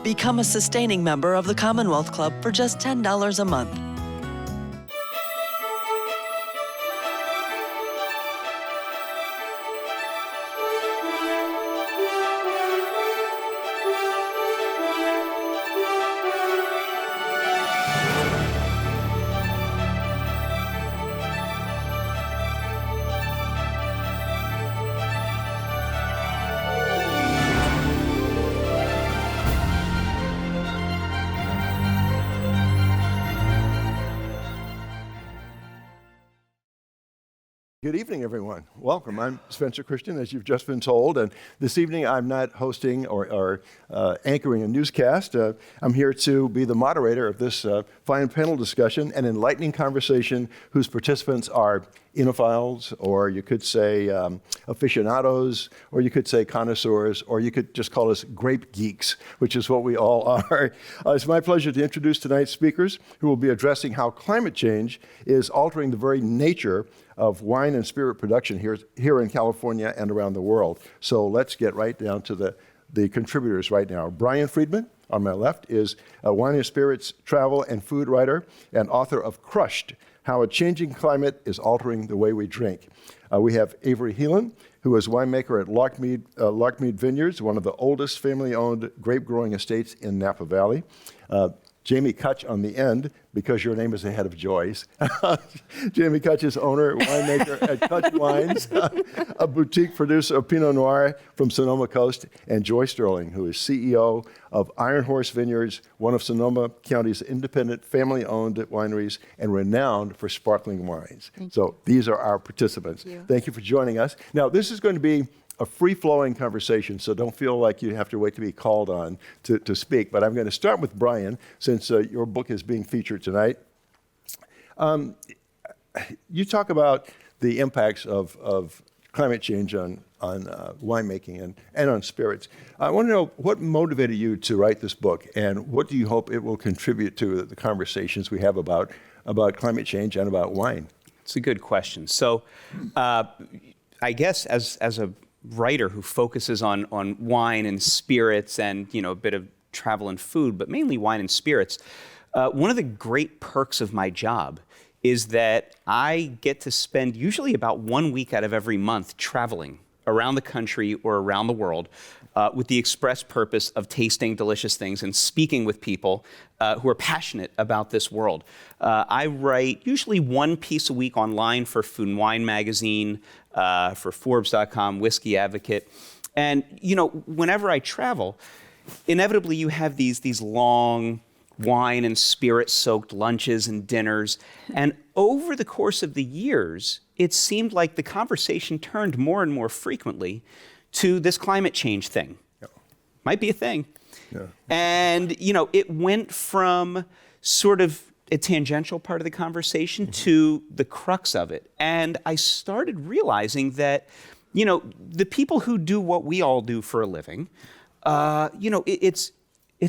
Become a sustaining member of the Commonwealth Club for just $10 a month. Good evening, everyone. Welcome. I'm Spencer Christian, as you've just been told, and this evening I'm not hosting or anchoring a newscast. I'm here to be the moderator of this fine panel discussion, an enlightening conversation whose participants are enophiles, or you could say aficionados, or you could say connoisseurs, or you could just call us grape geeks, which is what we all are. It's my pleasure to introduce tonight's speakers, who will be addressing how climate change is altering the very nature of wine and spirit production here in California and around the world. So let's get right down to the contributors right now. Brian Friedman, on my left, is a wine and spirits travel and food writer and author of Crushed: How a Changing Climate is Altering the Way We Drink. We have Avery Heelan, who is winemaker at Lockmead Vineyards, one of the oldest family-owned grape-growing estates in Napa Valley. Jamie Kutch on the end, because your name is ahead of Joy's. Jamie Kutch is owner, winemaker at Kutch Wines, a boutique producer of Pinot Noir from Sonoma Coast, and Joy Sterling, who is CEO of Iron Horse Vineyards, one of Sonoma County's independent family-owned wineries and renowned for sparkling wines. So these are our participants. Thank you for joining us. Now, this is going to be a free-flowing conversation, so don't feel like you have to wait to be called on to speak. But I'm going to start with Brian, since your book is being featured tonight. You talk about the impacts of climate change on winemaking and on spirits. I want to know what motivated you to write this book, and what do you hope it will contribute to the conversations we have about climate change and about wine? It's a good question. So I guess as a writer who focuses on wine and spirits and a bit of travel and food, but mainly wine and spirits, one of the great perks of my job is that I get to spend usually about 1 week out of every month traveling around the country or around the world with the express purpose of tasting delicious things and speaking with people who are passionate about this world. I write usually one piece a week online for Food and Wine magazine, for Forbes.com, Whiskey Advocate. And, whenever I travel, inevitably you have these long wine and spirit-soaked lunches and dinners. And over the course of the years, it seemed like the conversation turned more and more frequently to this climate change thing. Might be a thing. Yeah. And, it went from sort of a tangential part of the conversation to the crux of it. And I started realizing that, the people who do what we all do for a living, it's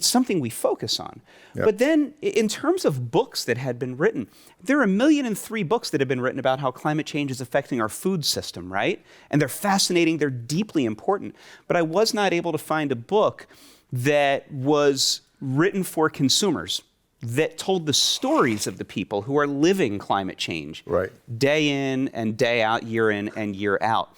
something we focus on. Yep. But then in terms of books that had been written, there are 1,000,003 books that have been written about how climate change is affecting our food system, right? And they're fascinating, they're deeply important. But I was not able to find a book that was written for consumers that told the stories of the people who are living climate change day in and day out, year in and year out.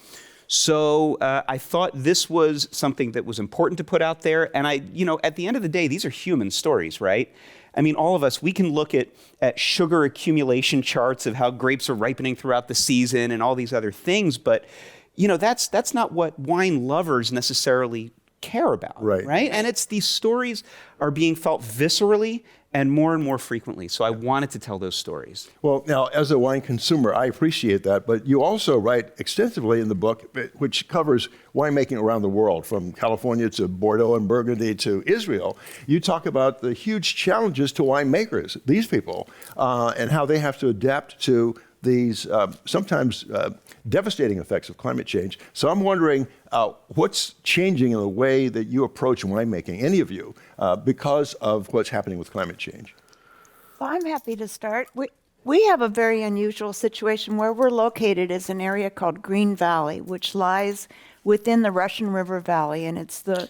So I thought this was something that was important to put out there. And at the end of the day, these are human stories, right? I mean, all of us, we can look at sugar accumulation charts of how grapes are ripening throughout the season and all these other things. But, that's not what wine lovers necessarily care about, right? And these stories are being felt viscerally and more frequently. So I wanted to tell those stories. Well, now, as a wine consumer, I appreciate that, but you also write extensively in the book, which covers winemaking around the world, from California to Bordeaux and Burgundy to Israel. You talk about the huge challenges to winemakers, these people, and how they have to adapt to these sometimes devastating effects of climate change. So I'm wondering what's changing in the way that you approach winemaking, any of you, because of what's happening with climate change? Well, I'm happy to start. We have a very unusual situation. Where we're located is an area called Green Valley, which lies within the Russian River Valley, and it's the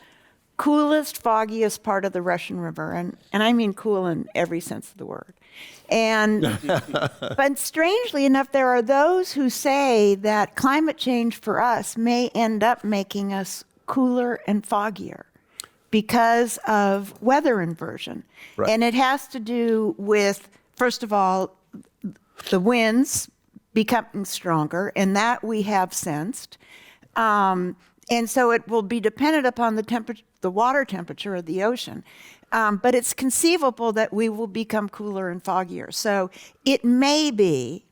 coolest, foggiest part of the Russian River, and I mean cool in every sense of the word. And but strangely enough, there are those who say that climate change for us may end up making us cooler and foggier because of weather inversion. Right. And it has to do with, first of all, the winds becoming stronger, and that we have sensed. And so it will be dependent upon the water temperature of the ocean. But it's conceivable that we will become cooler and foggier. So it may be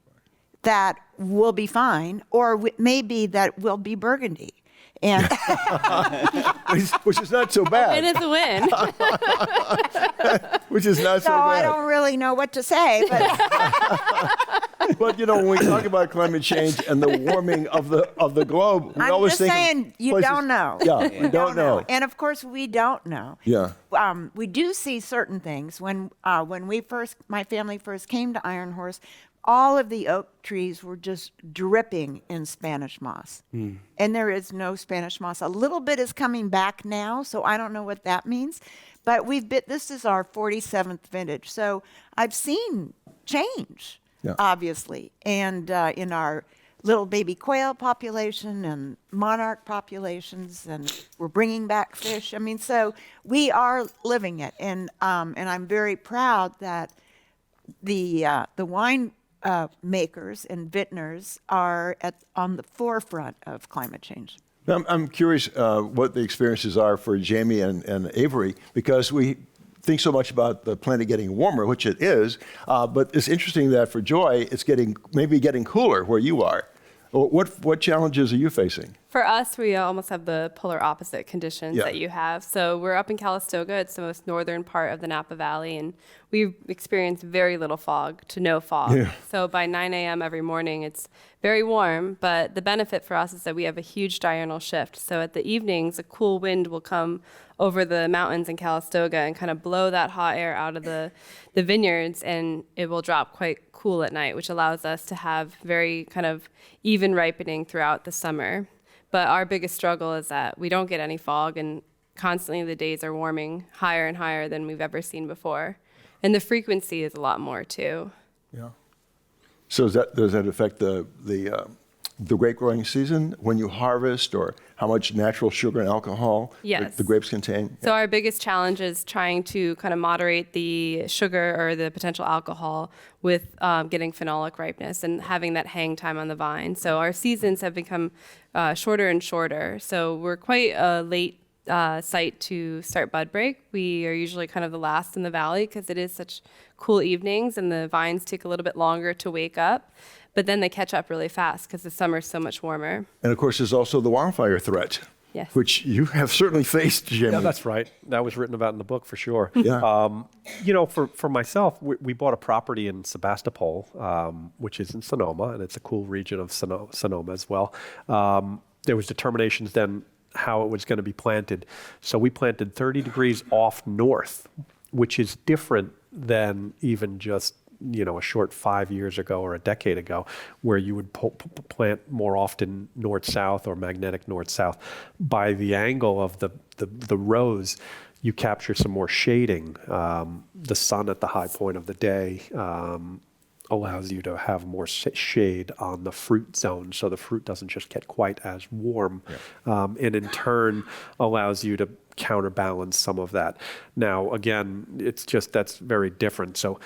that we'll be fine, or it may be that we'll be burgundy. And which is not so bad. It is a win. Which is not so so bad. I don't really know what to say. But But when we talk about climate change and the warming of the globe, we I'm always just think of saying, you places- don't know. Yeah, You we don't know. And of course, we don't know. Yeah. We do see certain things. When my family first came to Iron Horse, all of the oak trees were just dripping in Spanish moss. And there is no Spanish moss. A little bit is coming back now, so I don't know what that means. But this is our 47th vintage. So I've seen change, Yeah. obviously. And in our little baby quail population and monarch populations, and we're bringing back fish. I mean, so we are living it. And I'm very proud that the wine makers and vintners are on the forefront of climate change. I'm curious what the experiences are for Jamie and Avery, because we think so much about the planet getting warmer, which it is, but it's interesting that for Joy, it's maybe getting cooler where you are. What challenges are you facing? For us, we almost have the polar opposite conditions Yeah. that you have. So we're up in Calistoga. It's the most northern part of the Napa Valley, and we experience very little fog to no fog. Yeah. So by 9 a.m. every morning, it's very warm, but the benefit for us is that we have a huge diurnal shift. So at the evenings, a cool wind will come over the mountains in Calistoga and kind of blow that hot air out of the vineyards, and it will drop quite cool at night, which allows us to have very kind of even ripening throughout the summer. But our biggest struggle is that we don't get any fog, and constantly the days are warming higher and higher than we've ever seen before. And the frequency is a lot more too. Yeah. So does that affect the grape growing season when you harvest, or how much natural sugar and alcohol Yes. the grapes contain? So our biggest challenge is trying to kind of moderate the sugar or the potential alcohol with getting phenolic ripeness and having that hang time on the vine. So our seasons have become shorter and shorter. So we're quite a late site to start bud break. We are usually kind of the last in the valley because it is such cool evenings and the vines take a little bit longer to wake up. But then they catch up really fast because the summer's so much warmer. And of course, there's also the wildfire threat, Yes. which you have certainly faced, Jamie. Yeah, that's right. That was written about in the book for sure. Yeah. For myself, we bought a property in Sebastopol, which is in Sonoma, and it's a cool region of Sonoma as well. There was determinations then how it was going to be planted. So we planted 30 degrees off north, which is different than even just a short 5 years ago or a decade ago, where you would plant more often north-south or magnetic north-south. By the angle of the rows, you capture some more shading. The sun at the high point of the day allows you to have more shade on the fruit zone, so the fruit doesn't just get quite as warm, and in turn allows you to counterbalance some of that. Now, again, that's very different. So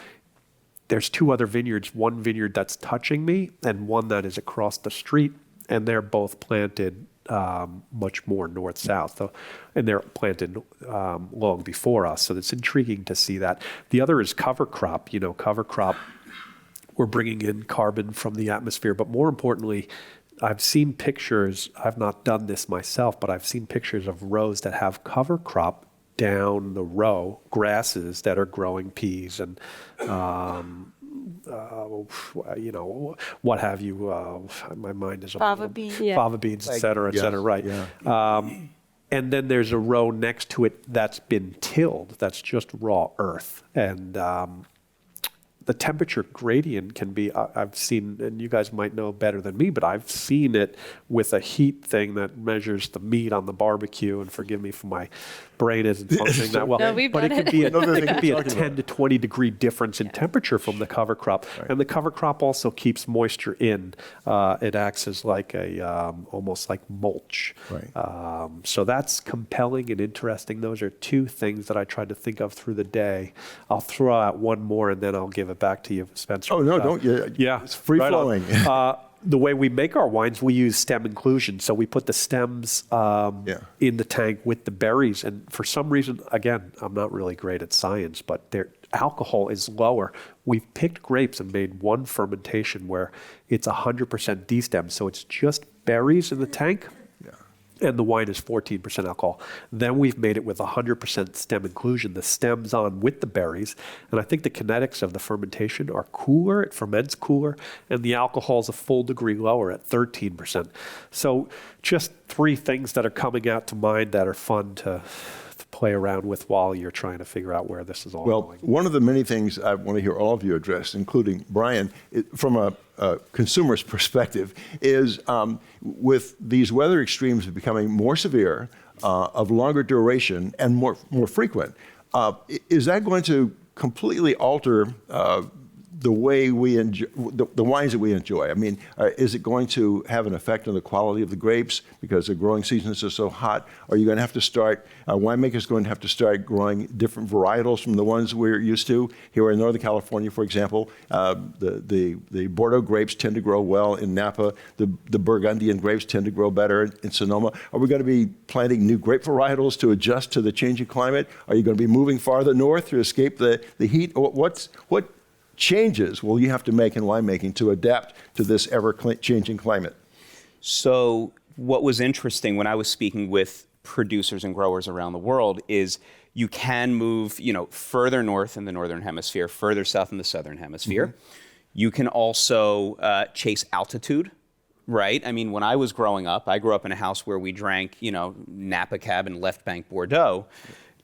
there's two other vineyards, one vineyard that's touching me and one that is across the street, and they're both planted much more north-south. So, and they're planted long before us, so it's intriguing to see that. The other is cover crop. Cover crop, we're bringing in carbon from the atmosphere, but more importantly, I've seen pictures, I've not done this myself, but I've seen pictures of rows that have cover crop down the row, grasses that are growing peas and what have you. My mind is Fava beans. Yeah. fava beans, et cetera, Yes, right. yeah. And then there's a row next to it that's been tilled. That's just raw earth, and the temperature gradient can be, I've seen, and you guys might know better than me, but I've seen it with a heat thing that measures the meat on the barbecue, and forgive me for my brain isn't functioning that well. No, we've but it done could be Another it thing could be we're a talking 10 to 20 degree difference in temperature from the cover crop. And the cover crop also keeps moisture in. It acts as like a, almost like mulch. Right. So that's compelling and interesting. Those are two things that I tried to think of through the day. I'll throw out one more and then I'll give it back to you, Spencer. Oh, no, don't. Yeah. It's free right on. flowing. The way we make our wines, we use stem inclusion. So we put the stems in the tank with the berries. And for some reason, again, I'm not really great at science, but their alcohol is lower. We've picked grapes and made one fermentation where it's 100% destem. So it's just berries in the tank. And the wine is 14% alcohol. Then we've made it with 100% stem inclusion, the stems on with the berries. And I think the kinetics of the fermentation are cooler, it ferments cooler, and the alcohol is a full degree lower at 13%. So just three things that are coming out to mind that are fun to play around with while you're trying to figure out where this is all Well, going. one of the many things I want to hear all of you address, including Brian, from a consumer's perspective, is with these weather extremes becoming more severe, of longer duration, and more frequent, is that going to completely alter the way we enjoy the wines that we enjoy? I mean, is it going to have an effect on the quality of the grapes because the growing seasons are so hot? Are you going to have to start, winemakers going to have to start growing different varietals from the ones we're used to? Here in Northern California, for example, the Bordeaux grapes tend to grow well in Napa. The Burgundian grapes tend to grow better in Sonoma. Are we going to be planting new grape varietals to adjust to the changing climate? Are you going to be moving farther north to escape the heat? What changes will you have to make in winemaking to adapt to this ever-changing climate? So what was interesting when I was speaking with producers and growers around the world is you can move, further north in the northern hemisphere, further south in the southern hemisphere. Mm-hmm. You can also chase altitude, right? I mean, when I was growing up, I grew up in a house where we drank, Napa Cab and Left Bank Bordeaux.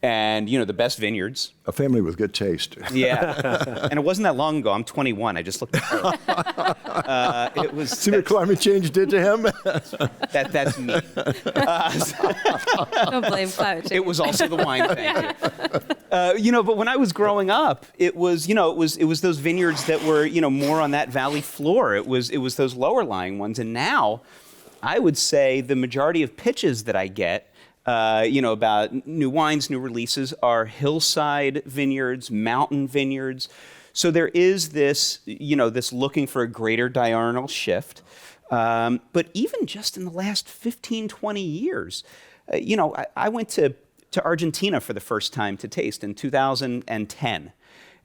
And, the best vineyards. A family with good taste. Yeah. And it wasn't that long ago. I'm 21. I just looked at her. It was. See what climate change did to him? That's me. Don't blame climate change. It was also the wine thing. But when I was growing up, it was those vineyards that were, more on that valley floor. It was those lower lying ones. And now, I would say the majority of pitches that I get, about new wines, new releases, are hillside vineyards, mountain vineyards. So there is this, this looking for a greater diurnal shift. But even just in the last 15, 20 years, I went to Argentina for the first time to taste in 2010.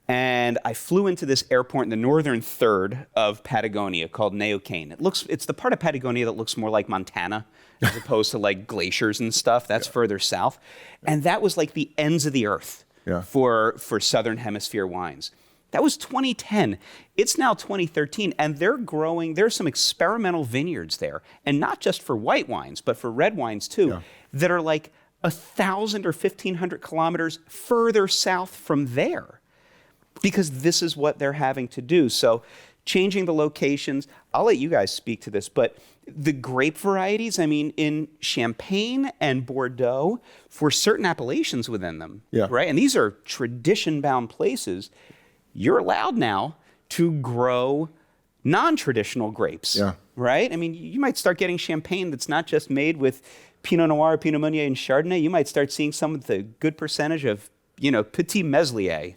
And I flew into this airport in the northern third of Patagonia called Neuquén. It's the part of Patagonia that looks more like Montana as opposed to like glaciers and stuff. That's further south. And that was like the ends of the earth for Southern Hemisphere wines. That was 2010. It's now 2013, and they're growing. There's some experimental vineyards there, and not just for white wines, but for red wines too, that are like 1,000 or 1,500 kilometers further south from there. Because this is what they're having to do. So changing the locations, I'll let you guys speak to this, but the grape varieties, I mean, in Champagne and Bordeaux, for certain appellations within them, right? And these are tradition-bound places. You're allowed now to grow non-traditional grapes, right? I mean, you might start getting Champagne that's not just made with Pinot Noir, Pinot Meunier, and Chardonnay. You might start seeing some of the good percentage of, Petit Meslier.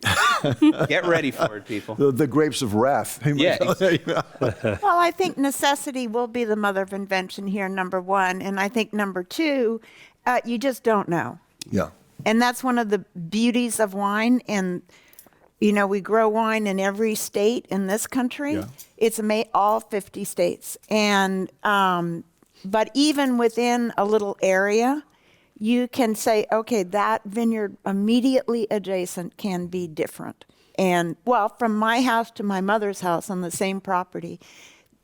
Get ready for it, people. The grapes of wrath. Yeah. Well, I think necessity will be the mother of invention here, number one. And I think number two, you just don't know. Yeah. And that's one of the beauties of wine. And, we grow wine in every state in this country. Yeah. It's all 50 states. And, but even within a little area, you can say, okay, that vineyard immediately adjacent can be different. And, from my house to my mother's house on the same property,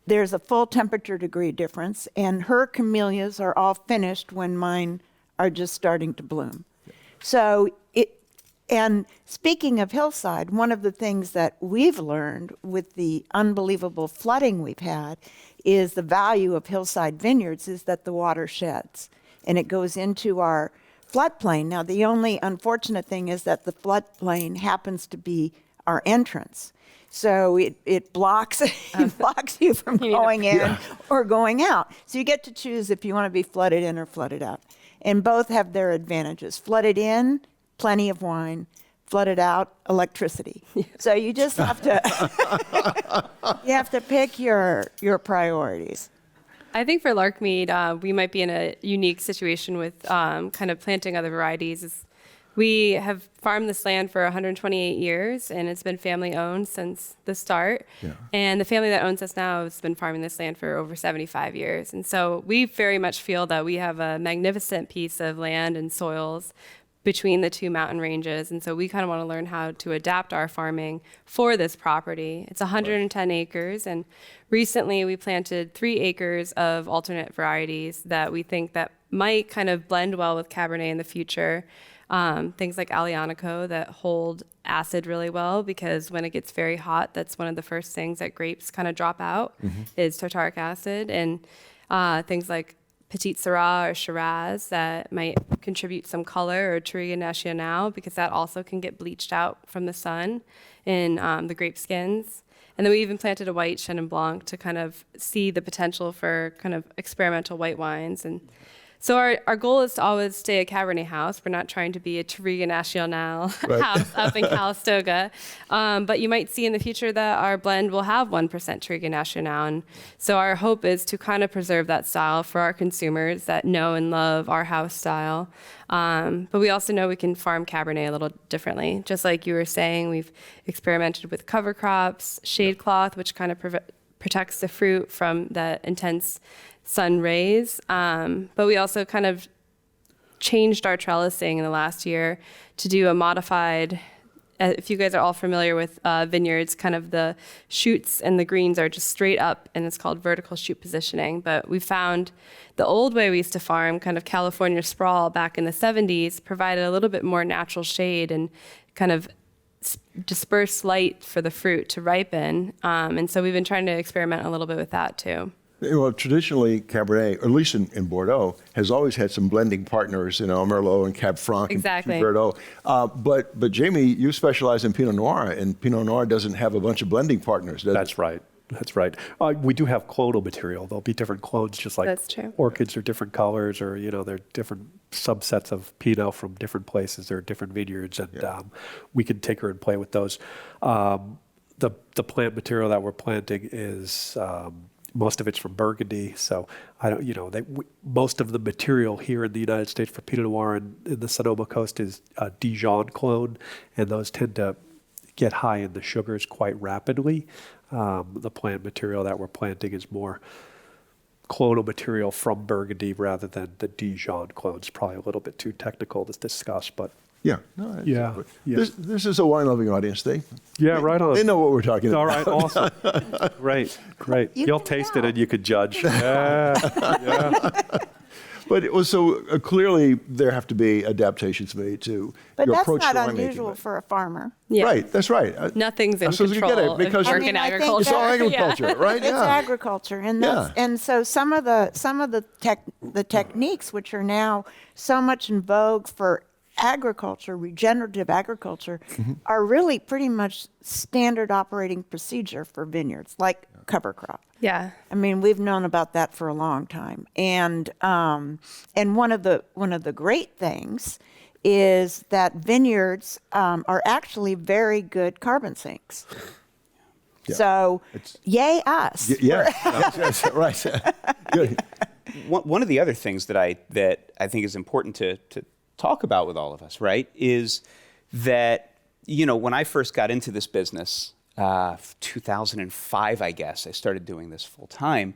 there's a full temperature degree difference, and her camellias are all finished when mine are just starting to bloom. So And speaking of hillside, one of the things that we've learned with the unbelievable flooding we've had is the value of hillside vineyards is that the water sheds and it goes into our floodplain. Now, the only unfortunate thing is that the floodplain happens to be our entrance. So it blocks it blocks you from going in or going out. So you get to choose if you want to be flooded in or flooded out. And both have their advantages. Flooded in, plenty of wine. Flooded out, electricity. So you just have to you have to pick your priorities. I think for Larkmead, we might be in a unique situation with kind of planting other varieties. We have farmed this land for 128 years, and it's been family owned since the start. Yeah. And the family that owns us now has been farming this land for over 75 years. And so we very much feel that we have a magnificent piece of land and soils between the two mountain ranges. And so we kind of want to learn how to adapt our farming for this property. It's 110 acres. And recently we planted 3 acres of alternate varieties that we think that might kind of blend well with Cabernet in the future. Things like Aglianico that hold acid really well, because when it gets very hot, that's one of the first things that grapes kind of drop out is tartaric acid. And things like Petit Syrah or Shiraz that might contribute some color, or Touriga Nacional, because that also can get bleached out from the sun in the grape skins. And then we even planted a white Chenin Blanc to kind of see the potential for kind of experimental white wines. And so our goal is to always stay a Cabernet house. We're not trying to be a Touriga Nacional house up in Calistoga. But you might see in the future that our blend will have 1% Touriga Nacional. And so our hope is to kind of preserve that style for our consumers that know and love our house style. But we also know we can farm Cabernet a little differently. Just like you were saying, we've experimented with cover crops, shade cloth, which kind of protects the fruit from the intense sun rays. But we also kind of changed our trellising in the last year to do a modified, if you guys are all familiar with vineyards, kind of the shoots and the greens are just straight up, and it's called vertical shoot positioning. But we found the old way we used to farm, kind of California sprawl back in the 70s, provided a little bit more natural shade and kind of disperse light for the fruit to ripen. And so we've been trying to experiment a little bit with that too. Well, traditionally, Cabernet, or at least in Bordeaux, has always had some blending partners, Merlot and Cab Franc Exactly. and Verdot. But Jamie, you specialize in Pinot Noir, and Pinot Noir doesn't have a bunch of blending partners, does it? That's right. That's right. We do have clonal material. There'll be different clones, just like That's true. orchids are different colors, or they're different subsets of Pinot from different places. They're different vineyards, and we can tinker and play with those. The plant material that we're planting is most of it's from Burgundy, so I don't. Most of the material here in the United States for Pinot Noir in the Sonoma coast is a Dijon clone, and those tend to get high in the sugars quite rapidly. The plant material that we're planting is more clonal material from Burgundy rather than the Dijon clones. Probably a little bit too technical to discuss, but Yeah. This is a wine-loving audience. right on. They know what we're talking about. All right, awesome. Great. You'll taste it and you could judge. Yeah. But clearly there have to be adaptations made to But your that's approach not to winemaking. unusual for a farmer. Yeah. Right, that's right. Nothing's in I suppose we get control it, because of I work mean, in I think agriculture. it's all agriculture, right? It's agriculture, and and so some of the techniques which are now so much in vogue for agriculture, regenerative agriculture, are really pretty much standard operating procedure for vineyards, like cover crop. Yeah. I mean, we've known about that for a long time, and one of the great things is that vineyards are actually very good carbon sinks. Yeah. So, yay us. Yeah, that's right. Good. One of the other things that I think is important to talk about with all of us, right, is that, when I first got into this business, 2005, I guess, I started doing this full time.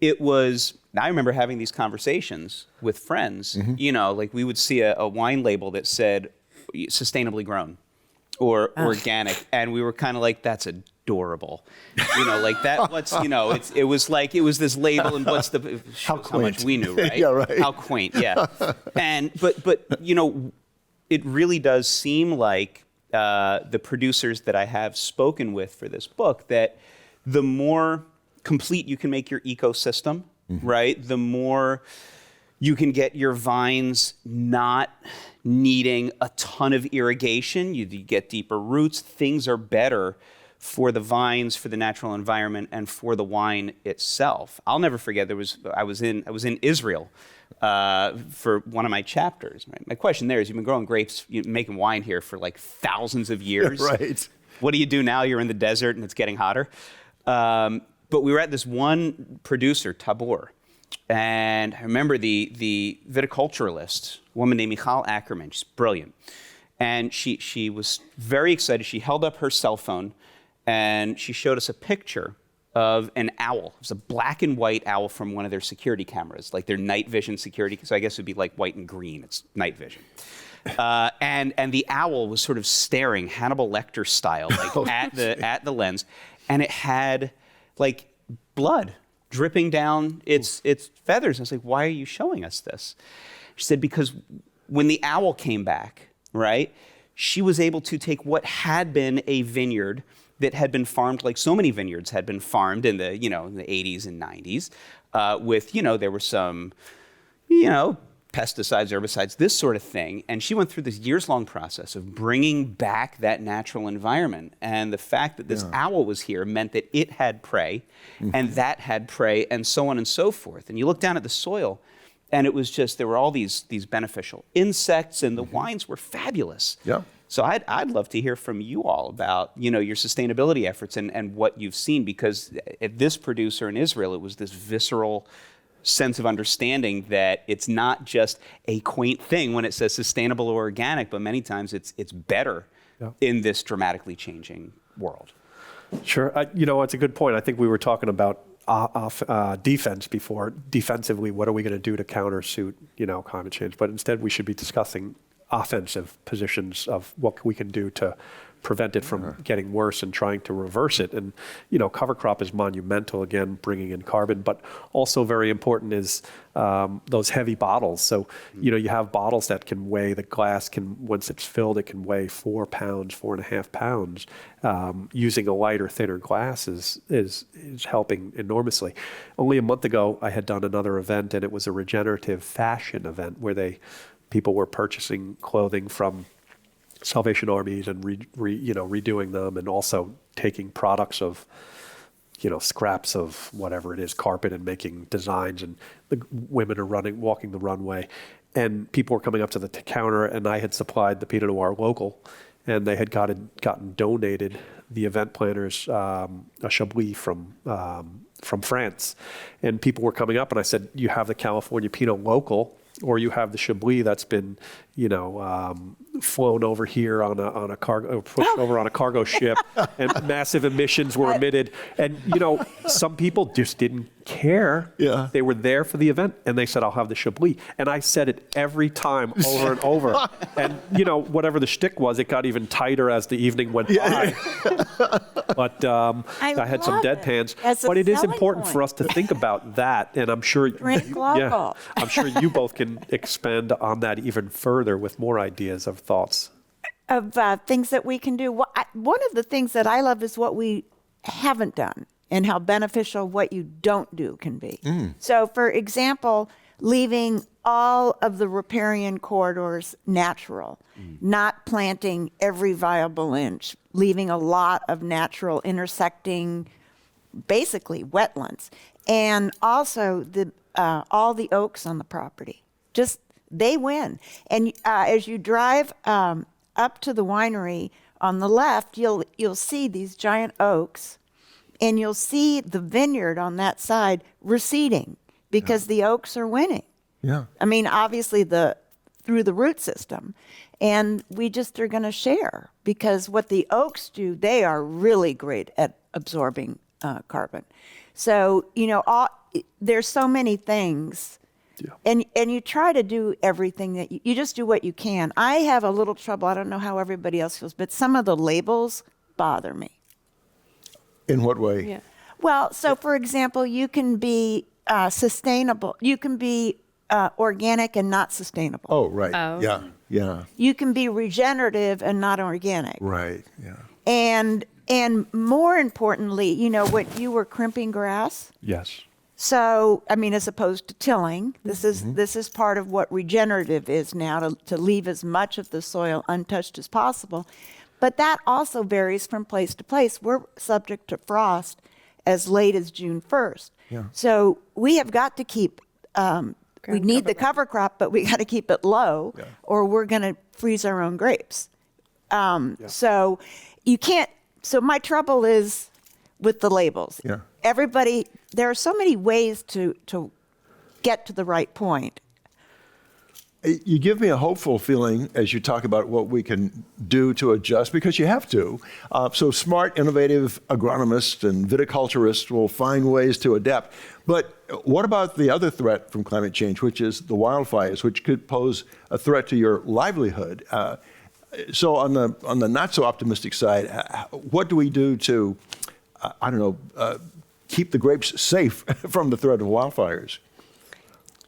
I remember having these conversations with friends, like we would see a wine label that said sustainably grown or organic. And we were kind of like, that's adorable. Like that, it was this label, and what's how much we knew, right? Yeah, right. How quaint, yeah. But it really does seem like the producers that I have spoken with for this book, that the more complete you can make your ecosystem, right, the more you can get your vines not needing a ton of irrigation. You get deeper roots. Things are better for the vines, for the natural environment, and for the wine itself. I'll never forget. I was in Israel for one of my chapters. Right? My question there is: you've been growing grapes, making wine here for like thousands of years. Right. What do you do now? You're in the desert and it's getting hotter. But we were at this one producer, Tabor. And I remember the viticulturalist, a woman named Michal Ackerman. She's brilliant. And she was very excited. She held up her cell phone and she showed us a picture of an owl. It was a black and white owl from one of their security cameras, like their night vision security. So I guess it would be like white and green. It's night vision. And the owl was sort of staring Hannibal Lecter style, like at the lens. And it had like blood dripping down its feathers. I was like, why are you showing us this? She said, because when the owl came back, right, she was able to take what had been a vineyard that had been farmed, like so many vineyards had been farmed in the, in the 80s and 90s, with, there were some, pesticides, herbicides, this sort of thing. And she went through this years-long process of bringing back that natural environment. And the fact that this owl was here meant that it had prey, and that had prey, and so on and so forth. And you look down at the soil, and it was just, there were all these beneficial insects, and the wines were fabulous. Yeah. So I'd love to hear from you all about, your sustainability efforts and what you've seen, because at this producer in Israel, it was this visceral sense of understanding that it's not just a quaint thing when it says sustainable or organic, but many times it's better in this dramatically changing world. Sure. It's a good point. I think we were talking about defense before. Defensively, what are we going to do to countersuit, climate change? But instead, we should be discussing offensive positions of what we can do to prevent it from getting worse and trying to reverse it. And, cover crop is monumental, again, bringing in carbon, but also very important is those heavy bottles. So, you have bottles that can weigh, the glass can, once it's filled, it can weigh 4 pounds, 4.5 pounds. Using a lighter, thinner glass is helping enormously. Only a month ago, I had done another event, and it was a regenerative fashion event where people were purchasing clothing from Salvation Armies and redoing them, and also taking products of scraps of whatever it is, carpet, and making designs, and the women are walking the runway, and people were coming up to the counter, and I had supplied the Pinot Noir local, and they had gotten donated, the event planners, a Chablis from France, and people were coming up, and I said, you have the California Pinot local, or you have the Chablis that's been, flown over here on a cargo, pushed over on a cargo ship, and massive emissions were emitted. And, some people just didn't care. Yeah. They were there for the event, and they said, I'll have the Chablis. And I said it every time, over and over. And, whatever the shtick was, it got even tighter as the evening went by. But I had some love it. deadpans. As a But it is selling important point. for us to think about that, and I'm sure Drink local. I'm sure you both can expand on that even further with more ideas of thoughts. Of things that we can do. One of the things that I love is what we haven't done and how beneficial what you don't do can be. So, for example, leaving all of the riparian corridors natural, not planting every viable inch, leaving a lot of natural intersecting, basically wetlands, and also all the oaks on the property. Just, they win. And as you drive up to the winery on the left, you'll see these giant oaks, and you'll see the vineyard on that side receding because the oaks are winning. Yeah. I mean, obviously through the root system, and we just are going to share, because what the oaks do, they are really great at absorbing carbon. So, there's so many things. Yeah. And you try to do everything that you just do what you can. I have a little trouble. I don't know how everybody else feels, but some of the labels bother me. In what way? Yeah. Well, so for example, you can be sustainable. You can be organic and not sustainable. Oh, right. Oh. Yeah. Yeah. You can be regenerative and not organic. Right. Yeah. And more importantly, you know, what you were crimping grass. Yes. So, I mean, as opposed to tilling, this is part of what regenerative is now, to leave as much of the soil untouched as possible. But that also varies from place to place. We're subject to frost as late as June 1st. Yeah. So we have got to keep, we need the cover crop, but we got to keep it low, or we're going to freeze our own grapes. So you can't, so my trouble is with the labels. Yeah. Everybody, there are so many ways to get to the right point. You give me a hopeful feeling as you talk about what we can do to adjust, because you have to. So smart, innovative agronomists and viticulturists will find ways to adapt. But what about the other threat from climate change, which is the wildfires, which could pose a threat to your livelihood? So on the not so optimistic side, what do we do to, keep the grapes safe from the threat of wildfires?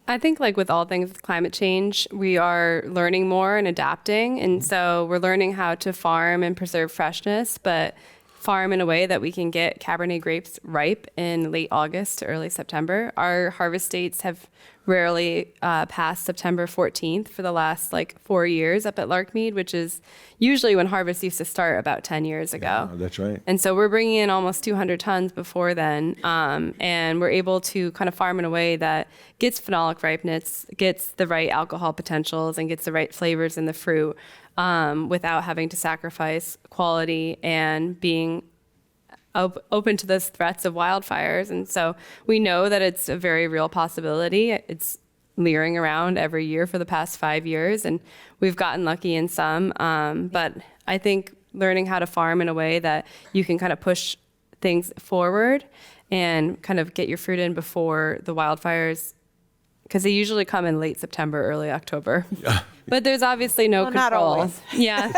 I think, like with all things with climate change, we are learning more and adapting. And so we're learning how to farm and preserve freshness, but farm in a way that we can get Cabernet grapes ripe in late August to early September. Our harvest dates have rarely passed September 14th for the last 4 years up at Larkmead, which is usually when harvest used to start about 10 years ago. Yeah, that's right. And so we're bringing in almost 200 tons before then, and we're able to kind of farm in a way that gets phenolic ripeness, gets the right alcohol potentials, and gets the right flavors in the fruit without having to sacrifice quality and being open to those threats of wildfires. And so we know that it's a very real possibility. It's leering around every year for the past 5 years, and we've gotten lucky in some. But I think learning how to farm in a way that you can kind of push things forward and kind of get your fruit in before the wildfires, because they usually come in late September, early October. But there's obviously no Well, control. not always. Yeah.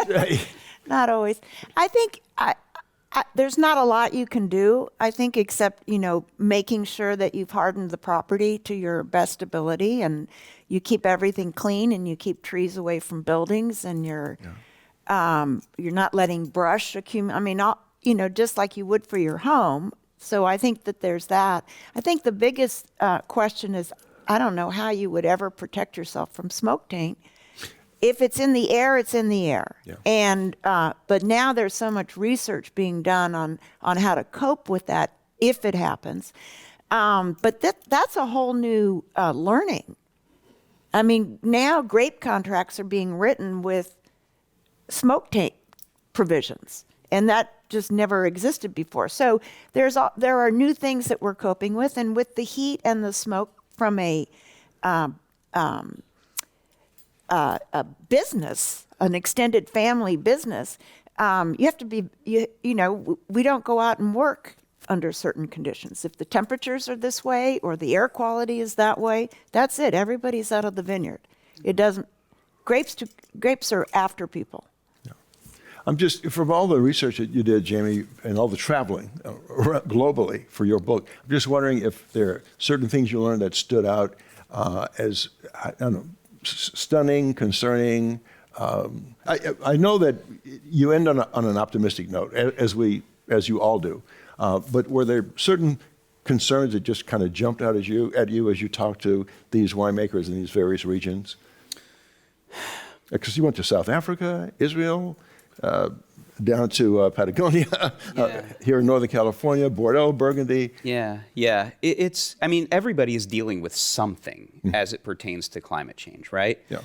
Not always. I think there's not a lot you can do, I think, except, making sure that you've hardened the property to your best ability, and you keep everything clean, and you keep trees away from buildings, and you're not letting brush accumulate. I mean, just like you would for your home. So I think that there's that. I think the biggest question is, I don't know how you would ever protect yourself from smoke taint. If it's in the air, it's in the air. Yeah. And but now there's so much research being done on how to cope with that if it happens. But that's a whole new learning. I mean, now grape contracts are being written with smoke taint provisions, and that just never existed before. So there are new things that we're coping with, and with the heat and the smoke from a business, an extended family business, you have to be, we don't go out and work under certain conditions. If the temperatures are this way or the air quality is that way, that's it. Everybody's out of the vineyard. It doesn't, grapes are after people. I'm just, from all the research that you did, Jamie, and all the traveling globally for your book, I'm just wondering if there are certain things you learned that stood out as, I don't know, stunning, concerning. I know that you end on an optimistic note, as you all do. But were there certain concerns that just kind of jumped out at you as you talked to these winemakers in these various regions? Because you went to South Africa, Israel, down to Patagonia, here in Northern California, Bordeaux, Burgundy. Yeah. I mean, everybody is dealing with something as it pertains to climate change, right? Yeah.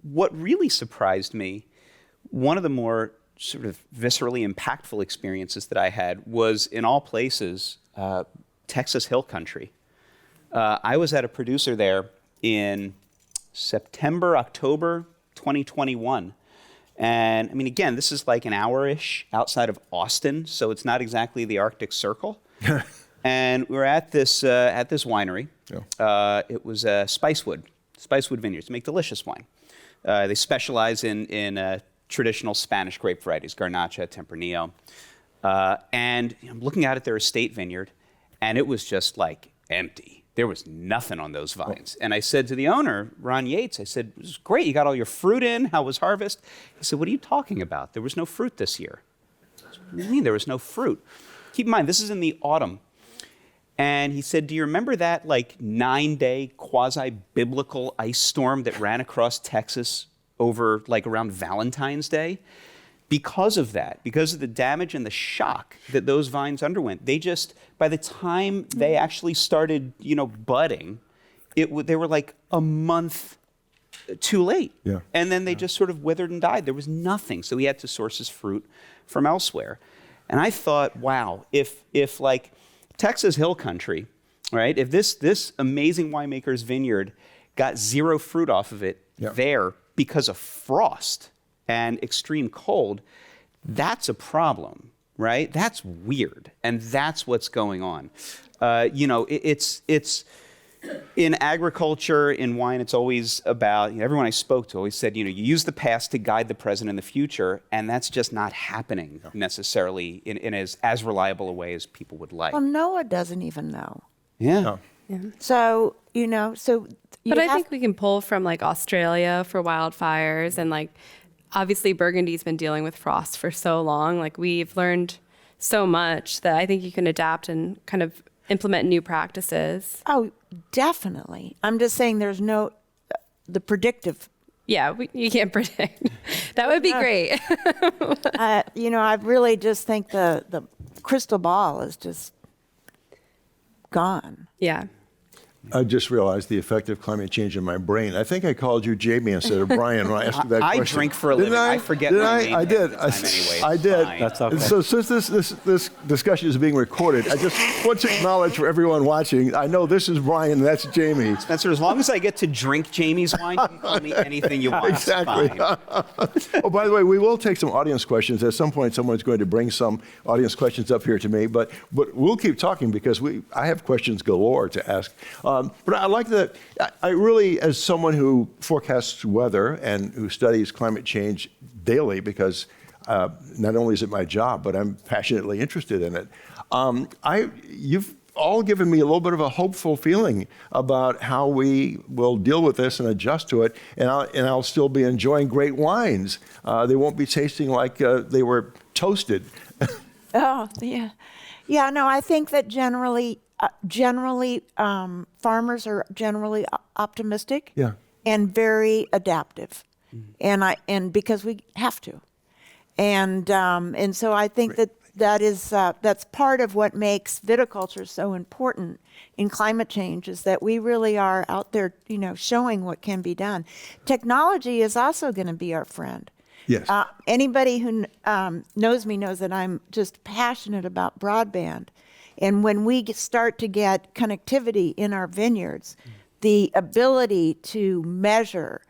What really surprised me, one of the more sort of viscerally impactful experiences that I had was, in all places, Texas Hill Country. I was at a producer there in September, October 2021. And I mean, again, this is like an hour-ish outside of Austin, so it's not exactly the Arctic Circle. And we were at this winery. Yeah. It was Spicewood Vineyards. They make delicious wine. They specialize in traditional Spanish grape varieties, Garnacha, Tempranillo. And I'm looking out at their estate vineyard, and it was just like empty. There was nothing on those vines. And I said to the owner, Ron Yates, I said, "This is great. You got all your fruit in. How was harvest?" He said, "What are you talking about? There was no fruit this year." I said, "What do you mean there was no fruit?" Keep in mind, this is in the autumn. And he said, "Do you remember that like 9-day quasi-biblical ice storm that ran across Texas over like around Valentine's Day? Because of that, because of the damage and the shock that those vines underwent, they just, by the time they actually started, budding, they were like a month too late. Yeah. And then they just sort of withered and died. There was nothing. So he had to source his fruit from elsewhere. And I thought, wow, if like Texas Hill Country, right, if this amazing winemaker's vineyard got zero fruit off of it there because of frost and extreme cold, that's a problem, right? That's weird, and that's what's going on. It's in agriculture, in wine, it's always about, everyone I spoke to always said, you use the past to guide the present and the future, and that's just not happening necessarily in as reliable a way as people would like. Well, Noah doesn't even know. Yeah. So, But I think we can pull from like Australia for wildfires, and like obviously Burgundy's been dealing with frost for so long. Like we've learned so much that I think you can adapt and kind of implement new practices. Oh, definitely. I'm just saying there's the predictive. Yeah, you can't predict. That would be great. I really just think the crystal ball is just gone. Yeah. I just realized the effect of climate change in my brain. I think I called you Jamie instead of Brian when I asked you that I question. drink for a living. Didn't I forget Did my I? name I did. half the time anyway. I did. Fine. That's okay. So since this discussion is being recorded, I just want to acknowledge for everyone watching, I know this is Brian and that's Jamie. Spencer, as long as I get to drink Jamie's wine, you can call me anything you want. It's Exactly. fine. Oh, by the way, we will take some audience questions. At some point, someone's going to bring some audience questions up here to me, but we'll keep talking because I have questions galore to ask. But I like that. I really, as someone who forecasts weather and who studies climate change daily, because not only is it my job, but I'm passionately interested in it, you've all given me a little bit of a hopeful feeling about how we will deal with this and adjust to it, and I'll still be enjoying great wines. They won't be tasting like they were toasted. Oh, yeah. Yeah, no, I think that generally, farmers are generally optimistic and very adaptive. And because we have to. And so I think that's part of what makes viticulture so important in climate change, is that we really are out there, showing what can be done. Technology is also going to be our friend. Yes. Anybody who knows me knows that I'm just passionate about broadband. And when we start to get connectivity in our vineyards, the ability to measure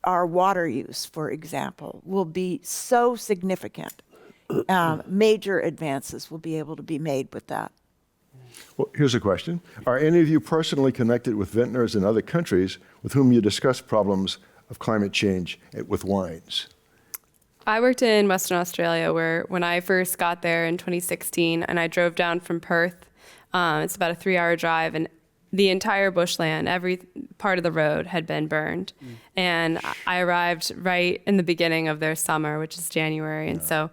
our water use, for example, will be so significant. Major advances will be able to be made with that. Well, here's a question. Are any of you personally connected with vintners in other countries with whom you discuss problems of climate change with wines? I worked in Western Australia, where when I first got there in 2016 and I drove down from Perth, it's about a 3-hour drive, and the entire bushland, every part of the road had been burned. And I arrived right in the beginning of their summer, which is January. And so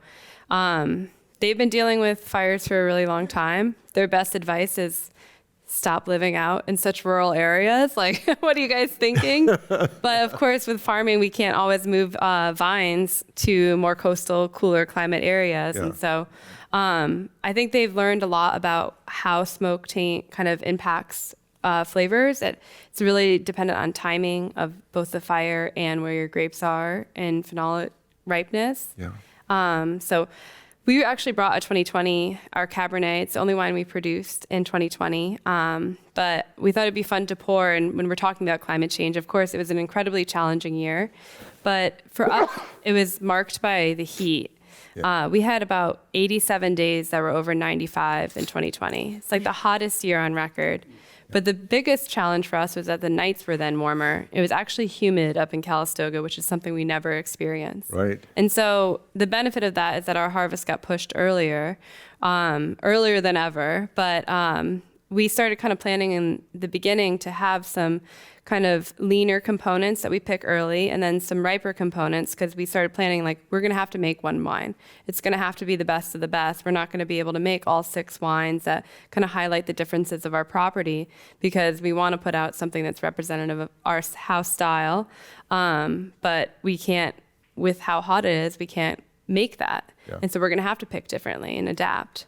they've been dealing with fires for a really long time. Their best advice is stop living out in such rural areas. Like, what are you guys thinking? But of course, with farming, we can't always move vines to more coastal, cooler climate areas. And so I think they've learned a lot about how smoke taint kind of impacts flavors. It's really dependent on timing of both the fire and where your grapes are in phenolic ripeness. So we actually brought a 2020, our Cabernet. It's the only wine we produced in 2020. But we thought it'd be fun to pour. And when we're talking about climate change, of course, it was an incredibly challenging year. But for us, it was marked by the heat. We had about 87 days that were over 95 in 2020. It's like the hottest year on record. But the biggest challenge for us was that the nights were then warmer. It was actually humid up in Calistoga, which is something we never experienced. Right. And so the benefit of that is that our harvest got pushed earlier than ever. But we started kind of planning in the beginning to have some kind of leaner components that we pick early and then some riper components, because we started planning like we're going to have to make one wine. It's going to have to be the best of the best. We're not going to be able to make all 6 wines that kind of highlight the differences of our property, because we want to put out something that's representative of our house style. But we can't, with how hot it is, we can't make that. Yeah. And so we're going to have to pick differently and adapt.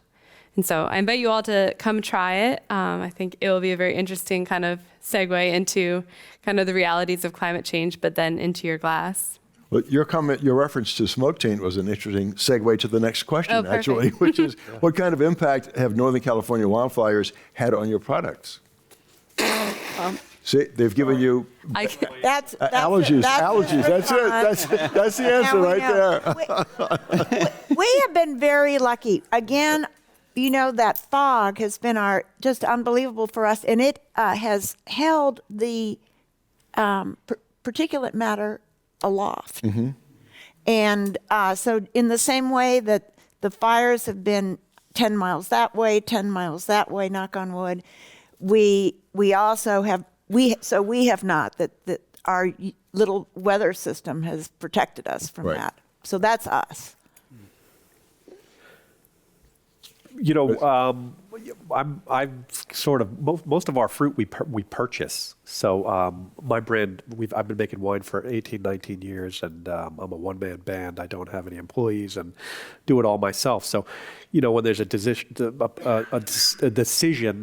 And so I invite you all to come try it. I think it will be a very interesting kind of segue into kind of the realities of climate change, but then into your glass. Well, your comment, your reference to smoke taint was an interesting segue to the next question, Oh, perfect. actually, which is what kind of impact have Northern California wildfires had on your products? See, they've given you That's allergies. Allergies. That's it. That's the answer right there. We have been very lucky. Again, you know, that fog has been just unbelievable for us, and it has held the particulate matter aloft. Mm-hmm. And so in the same way that the fires have been 10 miles that way, 10 miles that way, knock on wood, we also have, we have not, that our little weather system has protected us from Right. that. So that's us. You know, I'm sort of most of our fruit we purchase. So my brand, I've been making wine for 18, 19 years, and I'm a one-man band. I don't have any employees and do it all myself. So, you know, when there's a decision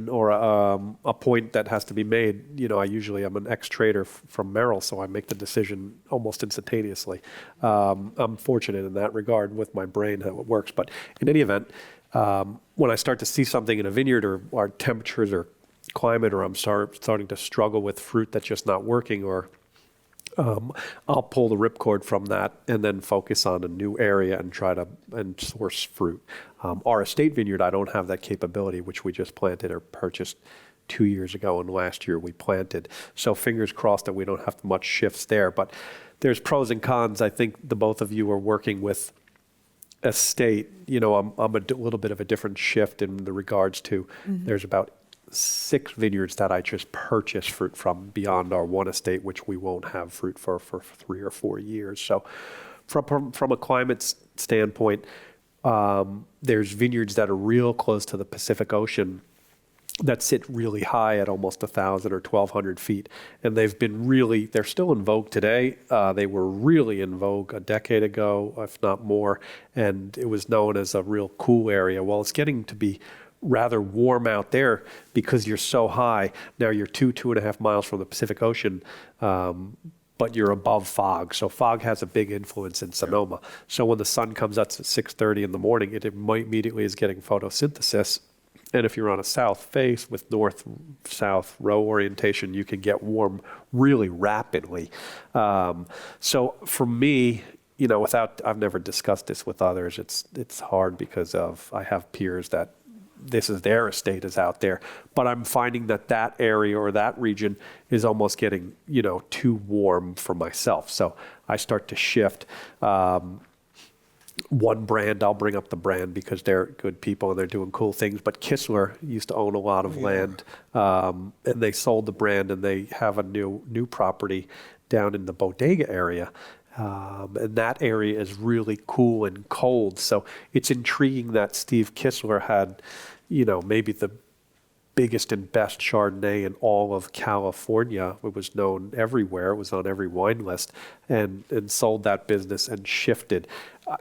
or a point that has to be made, you know, I'm an ex-trader from Merrill, so I make the decision almost instantaneously. I'm fortunate in that regard with my brain how it works. But in any event, when I start to see something in a vineyard or our temperatures or climate, or I'm starting to struggle with fruit that's just not working, or I'll pull the ripcord from that and then focus on a new area and try to source fruit. Our estate vineyard, I don't have that capability, which we just planted or purchased 2 years ago, and last year we planted. So fingers crossed that we don't have much shifts there. But there's pros and cons. I think the both of you are working with estate. You know, I'm a little bit of a different shift in the regards to there's about 6 vineyards that I just purchase fruit from beyond our one estate, which we won't have fruit for 3 or 4 years. So from a climate standpoint, there's vineyards that are real close to the Pacific Ocean that sit really high at almost 1,000 or 1,200 feet. And they're still in vogue today. They were really in vogue a decade ago, if not more. And it was known as a real cool area. Well, it's getting to be rather warm out there because you're so high. Now you're 2.5 miles from the Pacific Ocean, but you're above fog. So fog has a big influence in Sonoma. So when the sun comes up at 6:30 in the morning, it immediately is getting photosynthesis. And if you're on a south face with north-south row orientation, you can get warm really rapidly. So for me, you know, I've never discussed this with others. It's hard because I have peers that this is their estate is out there, but I'm finding that area or that region is almost getting, you know, too warm for myself. So I start to shift. One brand, I'll bring up the brand because they're good people and they're doing cool things. But Kistler used to own a lot of land, and they sold the brand, and they have a new property down in the Bodega area. And that area is really cool and cold. So it's intriguing that Steve Kistler had, you know, maybe the biggest and best Chardonnay in all of California. It was known everywhere. It was on every wine list, and sold that business and shifted.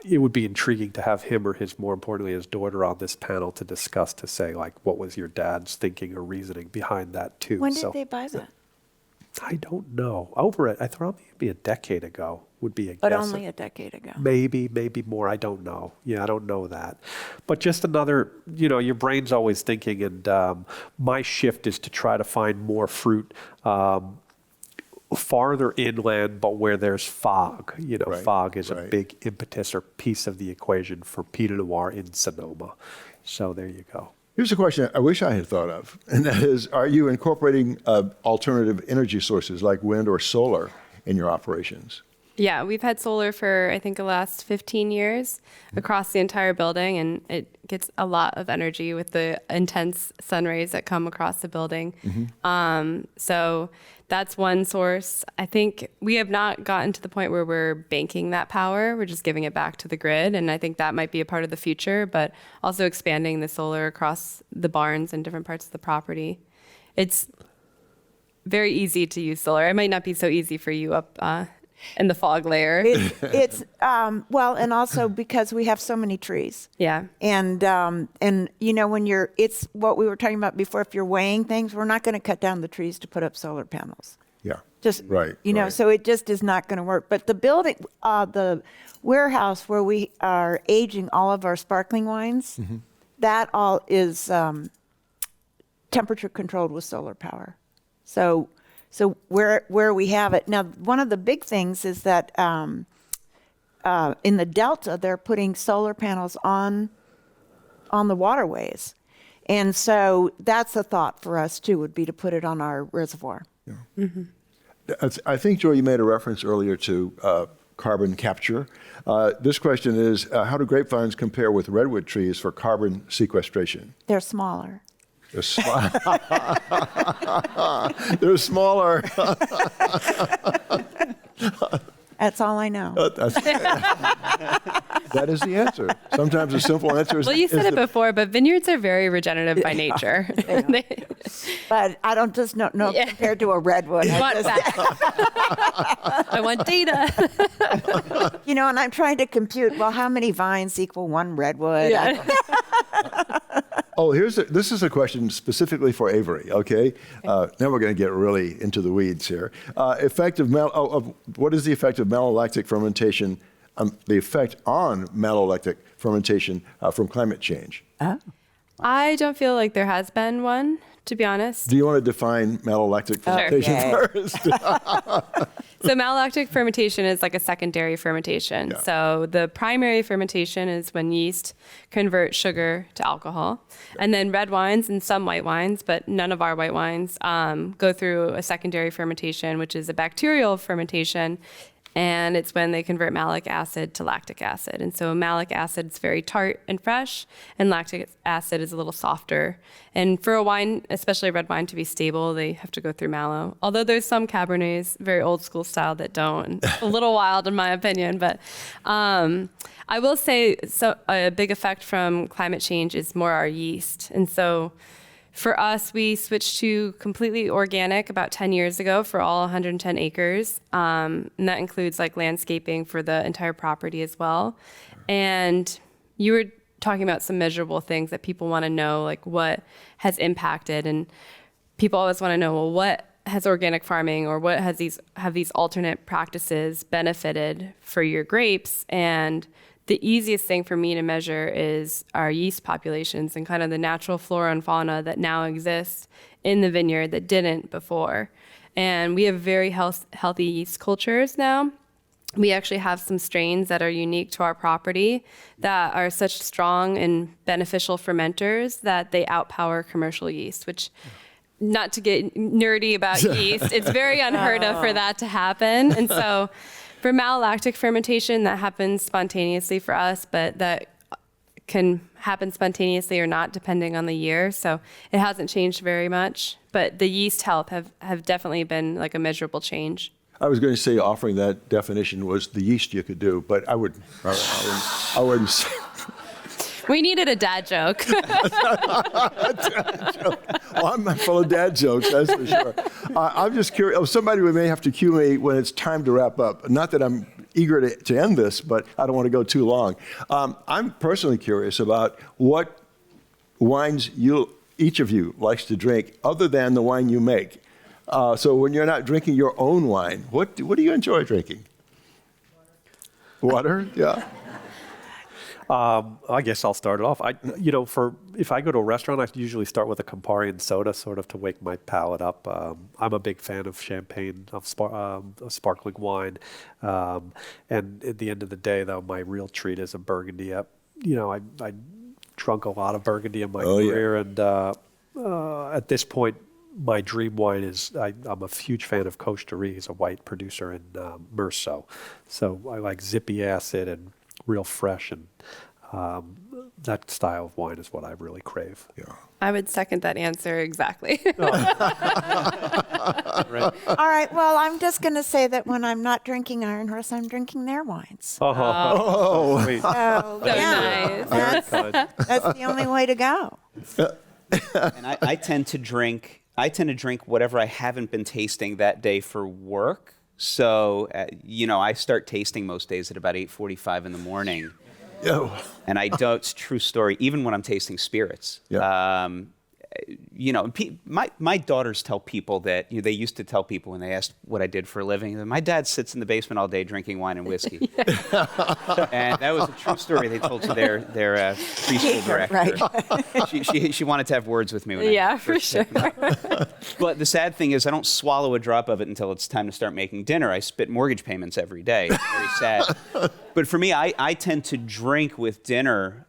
It would be intriguing to have him or more importantly, his daughter on this panel to discuss, to say, like, what was your dad's thinking or reasoning behind that too? When did they buy that? I don't know. I thought maybe a decade ago would be a But guess. only a decade ago. Maybe more. I don't know. Yeah, I don't know that. But just another, you know, your brain's always thinking, and my shift is to try to find more fruit farther inland, but where there's fog. You know, Right, fog is a right. big impetus or piece of the equation for Pinot Noir in Sonoma. So there you go. Here's a question I wish I had thought of, and that is, are you incorporating alternative energy sources like wind or solar in your operations? Yeah, we've had solar for, I think, the last 15 years across the entire building, and it gets a lot of energy with the intense sun rays that come across the building. So that's one source. I think we have not gotten to the point where we're banking that power. We're just giving it back to the grid, and I think that might be a part of the future, but also expanding the solar across the barns and different parts of the property. It's very easy to use solar. It might not be so easy for you up in the fog layer. It's well, and also because we have so many trees. Yeah. And you know, when it's what we were talking about before. If you're weighing things, we're not going to cut down the trees to put up solar panels. Yeah. Just Right, you know, right. so it just is not going to work. But the building, the warehouse where we are aging all of our sparkling wines, that all is temperature controlled with solar power. So where we have it now, one of the big things is that in the Delta, they're putting solar panels on the waterways, and so that's a thought for us too. Would be to put it on our reservoir. I think, Joy, you made a reference earlier to carbon capture. This question is, how do grapevines compare with redwood trees for carbon sequestration? They're smaller. They're, They're smaller. That's all I know. That is the answer. Sometimes a simple answer is. Well, you said is it before, but vineyards are very regenerative by nature. But I don't just know Yeah. compared to a redwood. I want facts. I want data. You know, and I'm trying to compute, well, how many vines equal one redwood? Yeah. Oh, this is a question specifically for Avery. Okay, now we're going to get really into the weeds here. What is the effect of malolactic fermentation? The effect on malolactic fermentation from climate change. I don't feel like there has been one, to be honest. Do you want to define malolactic fermentation first? So malolactic fermentation is like a secondary fermentation. Yeah. So the primary fermentation is when yeast convert sugar to alcohol. And then red wines and some white wines, but none of our white wines, go through a secondary fermentation, which is a bacterial fermentation. And it's when they convert malic acid to lactic acid. And so malic acid is very tart and fresh, and lactic acid is a little softer. And for a wine, especially a red wine, to be stable, they have to go through malo. Although there's some Cabernets, very old school style, that don't. And a little wild in my opinion. But I will say a big effect from climate change is more our yeast. And so for us, we switched to completely organic about 10 years ago for all 110 acres. And that includes like landscaping for the entire property as well. And you were talking about some measurable things that people want to know, like what has impacted. And people always want to know, well, what has organic farming or what have these alternate practices benefited for your grapes? And the easiest thing for me to measure is our yeast populations and kind of the natural flora and fauna that now exists in the vineyard that didn't before. And we have very healthy yeast cultures now. We actually have some strains that are unique to our property that are such strong and beneficial fermenters that they outpower commercial yeast, which, not to get nerdy about yeast, it's very unheard of for that to happen. And so for malolactic fermentation, that happens spontaneously for us, but that can happen spontaneously or not depending on the year. So it hasn't changed very much, but the yeast health have definitely been like a measurable change. I was going to say offering that definition was the yeast you could do, but I wouldn't say. We needed a dad joke. Oh, I'm not full of dad jokes, that's for sure. I'm just curious. Somebody may have to cue me when it's time to wrap up. Not that I'm eager to end this, but I don't want to go too long. I'm personally curious about what wines each of you likes to drink other than the wine you make. So when you're not drinking your own wine, what do you enjoy drinking? Water? Yeah. I guess I'll start it off. If I go to a restaurant, I usually start with a Campari and soda, sort of to wake my palate up. I'm a big fan of champagne, of sparkling wine, and at the end of the day, though, my real treat is a Burgundy. I drunk a lot of Burgundy in my career, and at this point, my dream wine is, I'm a huge fan of Costa Rica. He's a white producer in Merceau. So I like zippy acid and real fresh, and that style of wine is what I really crave. Yeah. I would second that answer exactly. Right. All right, well, I'm just going to say that when I'm not drinking Iron Horse, I'm drinking their wines. Oh, Sweet. So, nice. Very kind. that's the only way to go. And I tend to drink whatever I haven't been tasting that day for work. So, I start tasting most days at about 8:45 in the morning. oh. And I don't, it's a true story, even when I'm tasting spirits. Yeah. My daughters tell people that, they used to tell people when they asked what I did for a living, that my dad sits in the basement all day drinking wine and whiskey. And that was a true story they told to their preschool director. Right. She wanted to have words with me when Yeah, I for first sure. But the sad thing is I don't swallow a drop of it until it's time to start making dinner. I spit mortgage payments every day. It's very sad. But for me, I tend to drink with dinner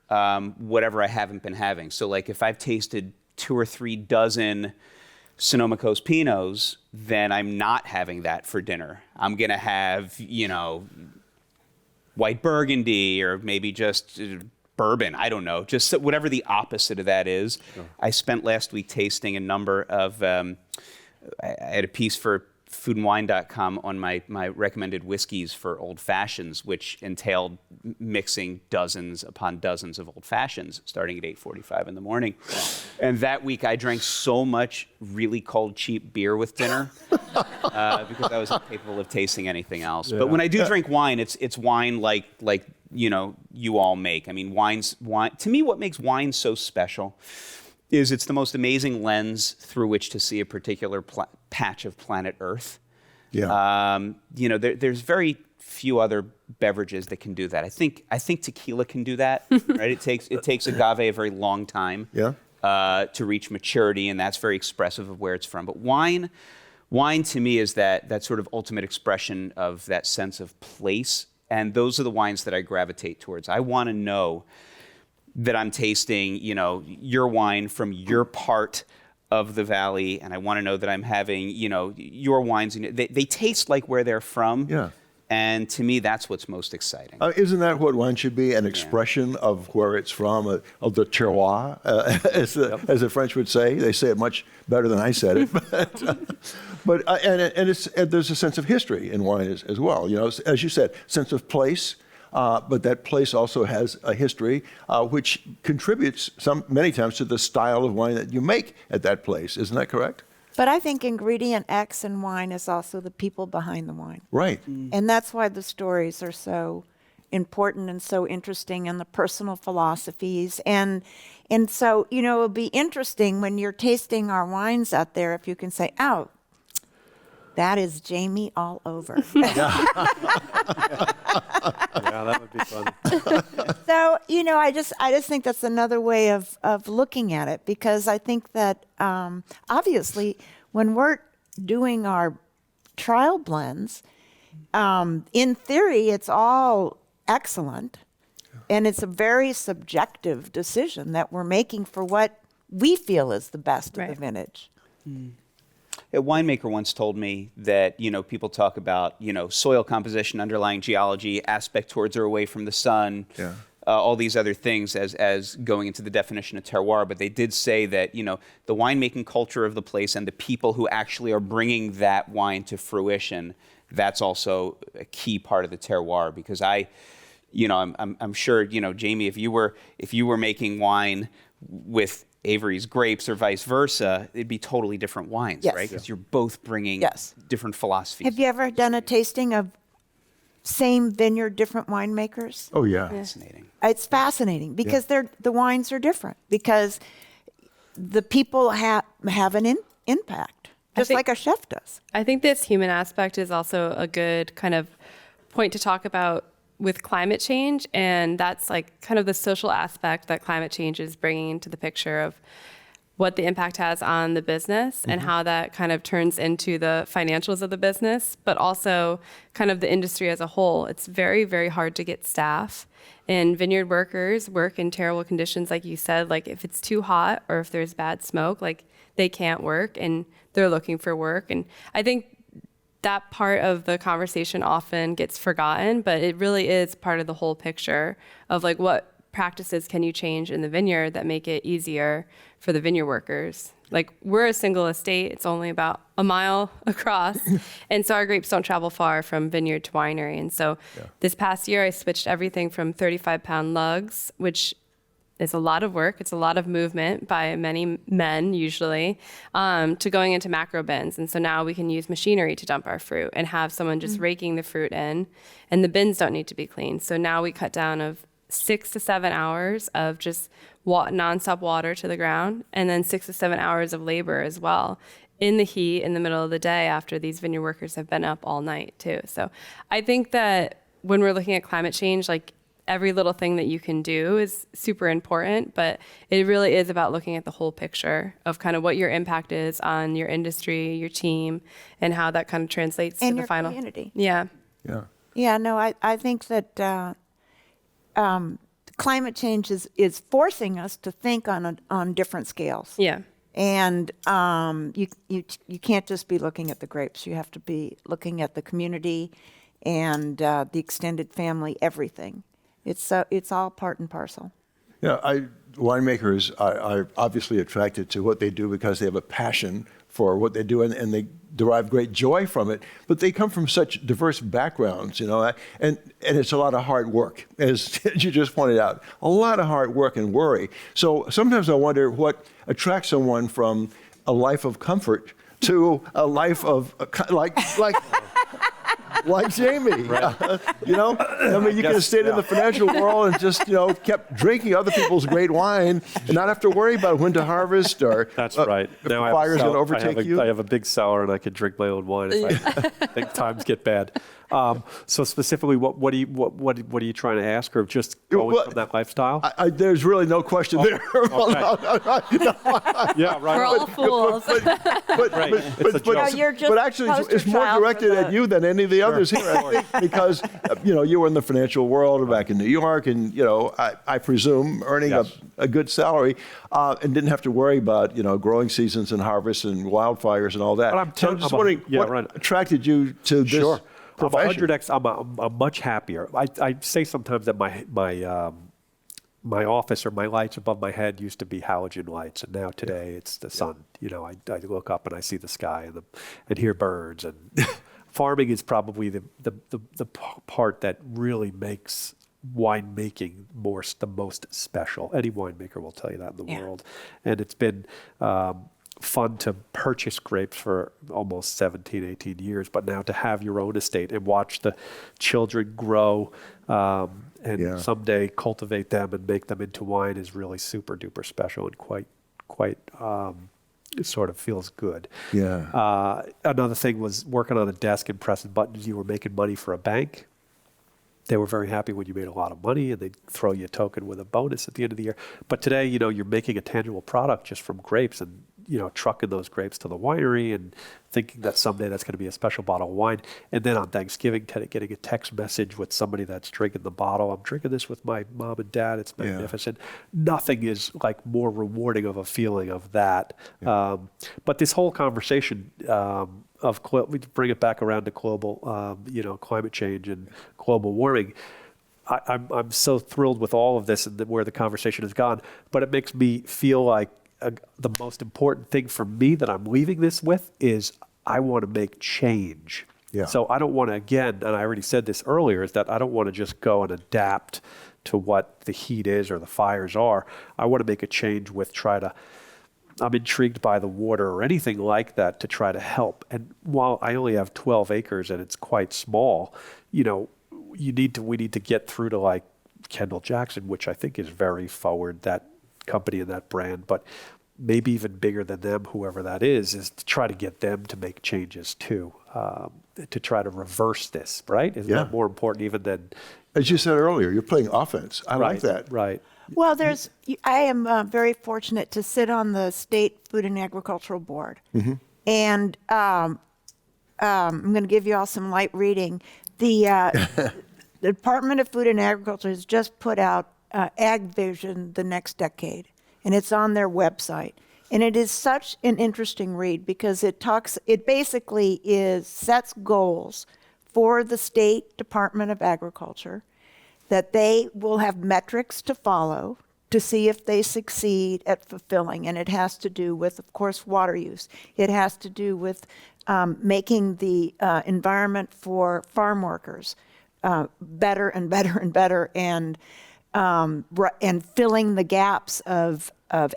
whatever I haven't been having. So like if I've tasted 2 or 3 dozen Sonoma Coast Pinots, then I'm not having that for dinner. I'm going to have, white Burgundy or maybe just bourbon. I don't know, just whatever the opposite of that is. Sure. I spent last week tasting a number of, I had a piece for foodandwine.com on my recommended whiskeys for old fashions, which entailed mixing dozens upon dozens of old fashions starting at 8:45 in the morning. And that week I drank so much really cold, cheap beer with dinner because I was incapable of tasting anything else. Yeah. But when I do drink wine, it's wine like you all make. I mean, wine. To me, what makes wine so special is it's the most amazing lens through which to see a particular patch of planet Earth. Yeah. There's very few other beverages that can do that. I think tequila can do that. Right? It takes agave a very long time. Yeah. To reach maturity, and that's very expressive of where it's from. But wine to me is that sort of ultimate expression of that sense of place, and those are the wines that I gravitate towards. I want to know that I'm tasting, your wine from your part of the valley, and I want to know that I'm having, your wines. They taste like where they're from. Yeah. And to me, that's what's most exciting. Isn't that what wine should be? An expression of where it's from, of the terroir, as the French would say. They say it much better than I said it. But there's a sense of history in wine as well. As you said, sense of place. But that place also has a history which contributes many times to the style of wine that you make at that place. Isn't that correct? But I think ingredient X in wine is also the people behind the wine. Right. And that's why the stories are so important and so interesting, and the personal philosophies. And so, it'll be interesting when you're tasting our wines out there if you can say, oh, that is Jamie all over. Yeah, that would be fun. So, I just think that's another way of looking at it, because I think that obviously when we're doing our trial blends, in theory, it's all excellent. And it's a very subjective decision that we're making for what we feel is the best of the vintage. A winemaker once told me that, people talk about, soil composition, underlying geology, aspect towards or away from the sun, all these other things as going into the definition of terroir. But they did say that, the winemaking culture of the place and the people who actually are bringing that wine to fruition, that's also a key part of the terroir. Because I'm sure, Jamie, if you were making wine with Avery's grapes or vice versa, it'd be totally different wines, right? Because you're both bringing different philosophies. Have you ever done a tasting of same vineyard, different winemakers? Oh, yeah. Fascinating. It's fascinating because the wines are different, because the people have an impact, just like a chef does. I think this human aspect is also a good kind of point to talk about with climate change, and that's like kind of the social aspect that climate change is bringing into the picture of what the impact has on the business and how that kind of turns into the financials of the business, but also kind of the industry as a whole. It's very, very hard to get staff, and vineyard workers work in terrible conditions, like you said. Like if it's too hot or if there's bad smoke, like they can't work and they're looking for work. And I think that part of the conversation often gets forgotten, but it really is part of the whole picture of like what practices can you change in the vineyard that make it easier for the vineyard workers. Like we're a single estate, it's only about a mile across. And so our grapes don't travel far from vineyard to winery. And so this past year I switched everything from 35-pound lugs, which is a lot of work. It's a lot of movement by many men usually, to going into macro bins. And so now we can use machinery to dump our fruit and have someone just raking the fruit in, and the bins don't need to be cleaned. So now we cut down of 6 to 7 hours of just nonstop water to the ground, and then 6 to 7 hours of labor as well in the heat in the middle of the day after these vineyard workers have been up all night too. So I think that when we're looking at climate change, like every little thing that you can do is super important, but it really is about looking at the whole picture of kind of what your impact is on your industry, your team, and how that kind of translates And to the your final community. Yeah. Yeah. Yeah, no, I think that climate change is forcing us to think on different scales. Yeah. And you can't just be looking at the grapes. You have to be looking at the community and the extended family, everything. It's all part and parcel. Yeah, winemakers are obviously attracted to what they do because they have a passion for what they do, and they derive great joy from it. But they come from such diverse backgrounds, and it's a lot of hard work, as you just pointed out, a lot of hard work and worry. So sometimes I wonder what attracts someone from a life of comfort to a life of like Jamie, Right. I mean, you could have stayed in the financial world and just, kept drinking other people's great wine and not have to worry about when to harvest or That's right. if the fire's going to overtake you. I have a big cellar, and I could drink my own wine if I think times get bad. So specifically, what are you trying to ask, or just going from that lifestyle? There's really no question there. Yeah, right. We're all fools. You're just But actually, it's poster more child for directed the- at you than any of the others here, I think, because you were in the financial world back in New York, and I presume earning Yes. a good salary, and didn't have to worry about growing seasons and harvests and wildfires and all that. But So I'm just wondering what attracted you to this Sure. I'm profession? 100x. I'm much happier. I say sometimes that my office or my lights above my head used to be halogen lights, and now today it's the sun. I look up and I see the sky and hear birds. And farming is probably the part that really makes winemaking the most special. Any winemaker will tell you that in the world. And it's been fun to purchase grapes for almost 17, 18 years, but now to have your own estate and watch the children grow and someday cultivate them and make them into wine is really super duper special and quite it sort of feels good. Yeah. Another thing was working on a desk and pressing buttons. You were making money for a bank. They were very happy when you made a lot of money, and they'd throw you a token with a bonus at the end of the year. But today, you're making a tangible product just from grapes, and trucking those grapes to the winery and thinking that someday that's going to be a special bottle of wine. And then on Thanksgiving, getting a text message with somebody that's drinking the bottle. I'm drinking this with my mom and dad. It's magnificent. Nothing is like more rewarding of a feeling of that. But this whole conversation we bring it back around to global, climate change and global warming. I'm so thrilled with all of this and where the conversation has gone, but it makes me feel like the most important thing for me that I'm leaving this with is I want to make change. Yeah. So I don't want to, again, and I already said this earlier, is that I don't want to just go and adapt to what the heat is or the fires are. I want to make a change I'm intrigued by the water or anything like that to try to help. And while I only have 12 acres and it's quite small, we need to get through to like Kendall Jackson, which I think is very forward, that company and that brand, but maybe even bigger than them, whoever that is to try to get them to make changes too, to try to reverse this, right? Isn't that more important even than... As you said earlier, you're playing offense. I like that. Right. Well, I am very fortunate to sit on the State Food and Agricultural Board. Mm-hmm. And I'm going to give you all some light reading. The Department of Food and Agriculture has just put out Ag Vision the Next Decade, and it's on their website. And it is such an interesting read because it basically sets goals for the State Department of Agriculture that they will have metrics to follow to see if they succeed at fulfilling. And it has to do with, of course, water use. It has to do with making the environment for farm workers better and better and better, and filling the gaps of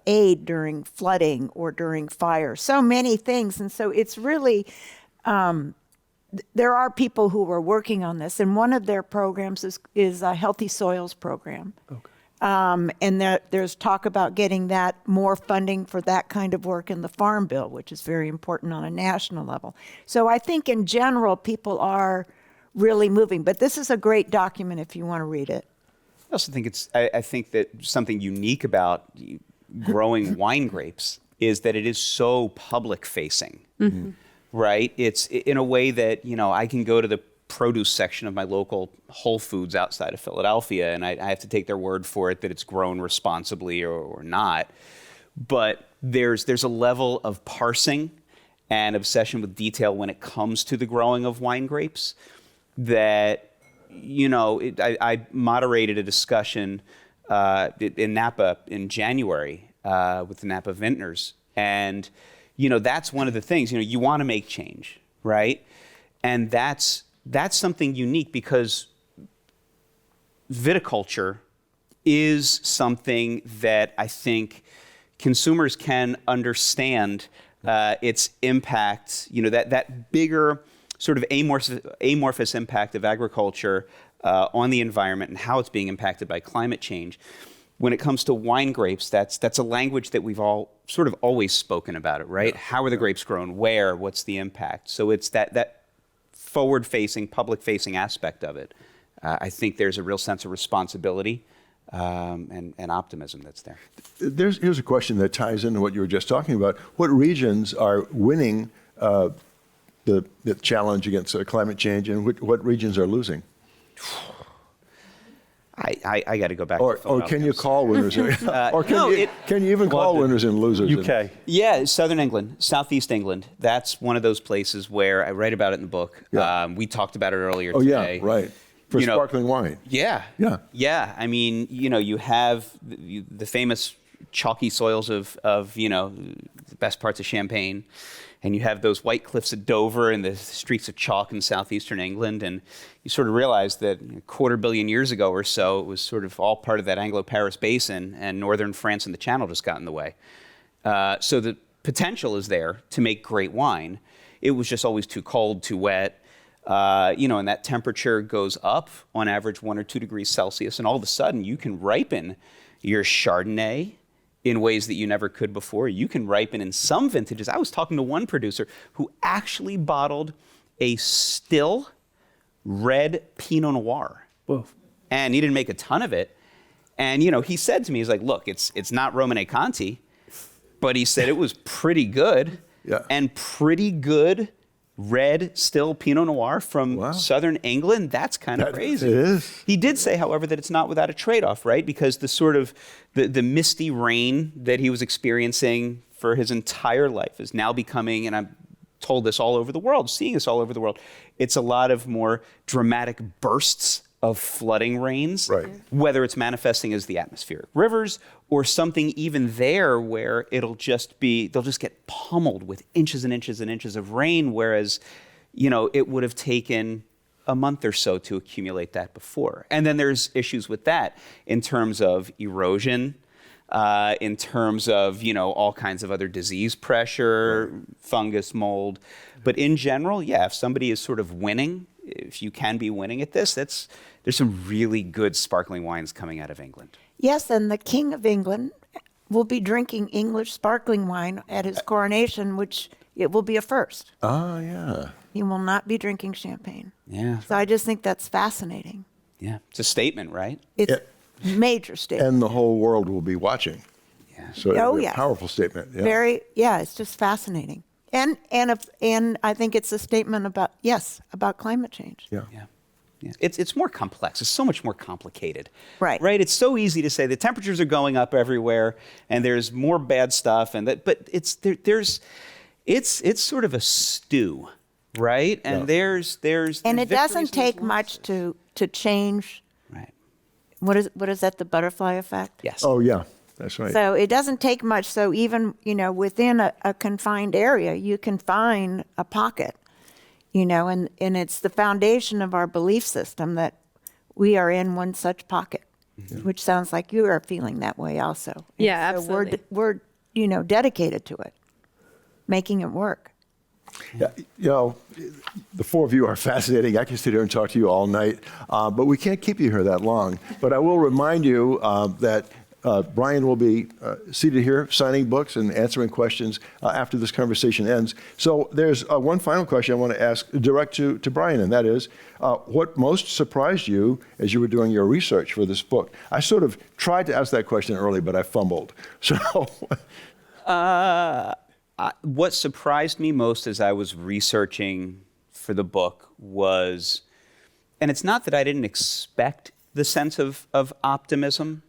aid during flooding or during fire. So many things. And so it's really, there are people who are working on this, and one of their programs is a Healthy Soils program. Okay. And there's talk about getting that more funding for that kind of work in the Farm Bill, which is very important on a national level. So I think in general, people are really moving. But this is a great document if you want to read it. I also think I think that something unique about growing wine grapes is that it is so public facing, right? It's in a way that, I can go to the produce section of my local Whole Foods outside of Philadelphia, and I have to take their word for it that it's grown responsibly or not. But there's a level of parsing and obsession with detail when it comes to the growing of wine grapes that, I moderated a discussion in Napa in January with the Napa Vintners. And, that's one of the things, you want to make change, right? And that's something unique because viticulture is something that I think consumers can understand its impact, that bigger sort of amorphous impact of agriculture on the environment and how it's being impacted by climate change. When it comes to wine grapes, that's a language that we've all sort of always spoken about it, right? Yeah. How are the grapes grown? Where? What's the impact? So it's that forward-facing, public-facing aspect of it. I think there's a real sense of responsibility and optimism that's there. Here's a question that ties into what you were just talking about. What regions are winning the challenge against climate change, and what regions are losing? I got to go back. Or can you call winners? Or can you even call winners and losers? UK. Yeah, Southern England, Southeast England. That's one of those places where I write about it in the book. Yeah. We talked about it earlier today. Oh, yeah, right. For sparkling wine. Yeah. Yeah. Yeah. I mean, you have the famous chalky soils of the best parts of Champagne. And you have those white cliffs at Dover and the streets of chalk in southeastern England. And you sort of realize that a 250 million years ago or so, it was sort of all part of that Anglo-Paris basin, and northern France and the Channel just got in the way. So the potential is there to make great wine. It was just always too cold, too wet. And that temperature goes up on average 1 or 2 degrees Celsius. And all of a sudden, you can ripen your Chardonnay in ways that you never could before. You can ripen in some vintages. I was talking to one producer who actually bottled a still red Pinot Noir. Whoa. And he didn't make a ton of it. And, he said to me, he's like, look, it's not Romane Conti, but he said it was pretty good. Yeah. And pretty good red still Pinot Noir from southern England. That's kind of crazy. It is. He did say, however, that it's not without a trade-off, right? Because the sort of the misty rain that he was experiencing for his entire life is now becoming, and I'm told this all over the world, seeing this all over the world, it's a lot of more dramatic bursts of flooding rains, right. Whether it's manifesting as the atmospheric rivers or something even there where they'll just get pummeled with inches and inches and inches of rain, whereas, it would have taken a month or so to accumulate that before. And then there's issues with that in terms of erosion, in terms of, all kinds of other disease pressure, fungus, mold. But in general, if somebody is sort of winning, if you can be winning at this, there's some really good sparkling wines coming out of England. Yes, and the King of England will be drinking English sparkling wine at his coronation, which it will be a first. Ah, yeah. He will not be drinking champagne. Yeah. So I just think that's fascinating. Yeah, it's a statement, right? It's a major statement. And the whole world will be watching. Yeah. So it'll be a powerful statement. Yeah. It's just fascinating. And I think it's a statement about climate change. Yeah. Yeah. Yeah. It's more complex. It's so much more complicated. Right. Right. It's so easy to say the temperatures are going up everywhere, and there's more bad stuff, but it's sort of a stew, right? And there's And it victories doesn't and take there's much losses. to change. Right. What is that? The butterfly effect. Yes. Oh, yeah, that's right. So it doesn't take much. So even, within a confined area, you can find a pocket, and it's the foundation of our belief system that we are in one such pocket, which sounds like you are feeling that way also. And Yeah, so absolutely. We're dedicated to it, making it work. Yeah, the four of you are fascinating. I can sit here and talk to you all night, but we can't keep you here that long. But I will remind you that Brian will be seated here signing books and answering questions after this conversation ends. So there's one final question I want to ask direct to Brian, and that is, what most surprised you as you were doing your research for this book? I sort of tried to ask that question early, but I fumbled. So what surprised me most as I was researching for the book was, and it's not that I didn't expect the sense of optimism,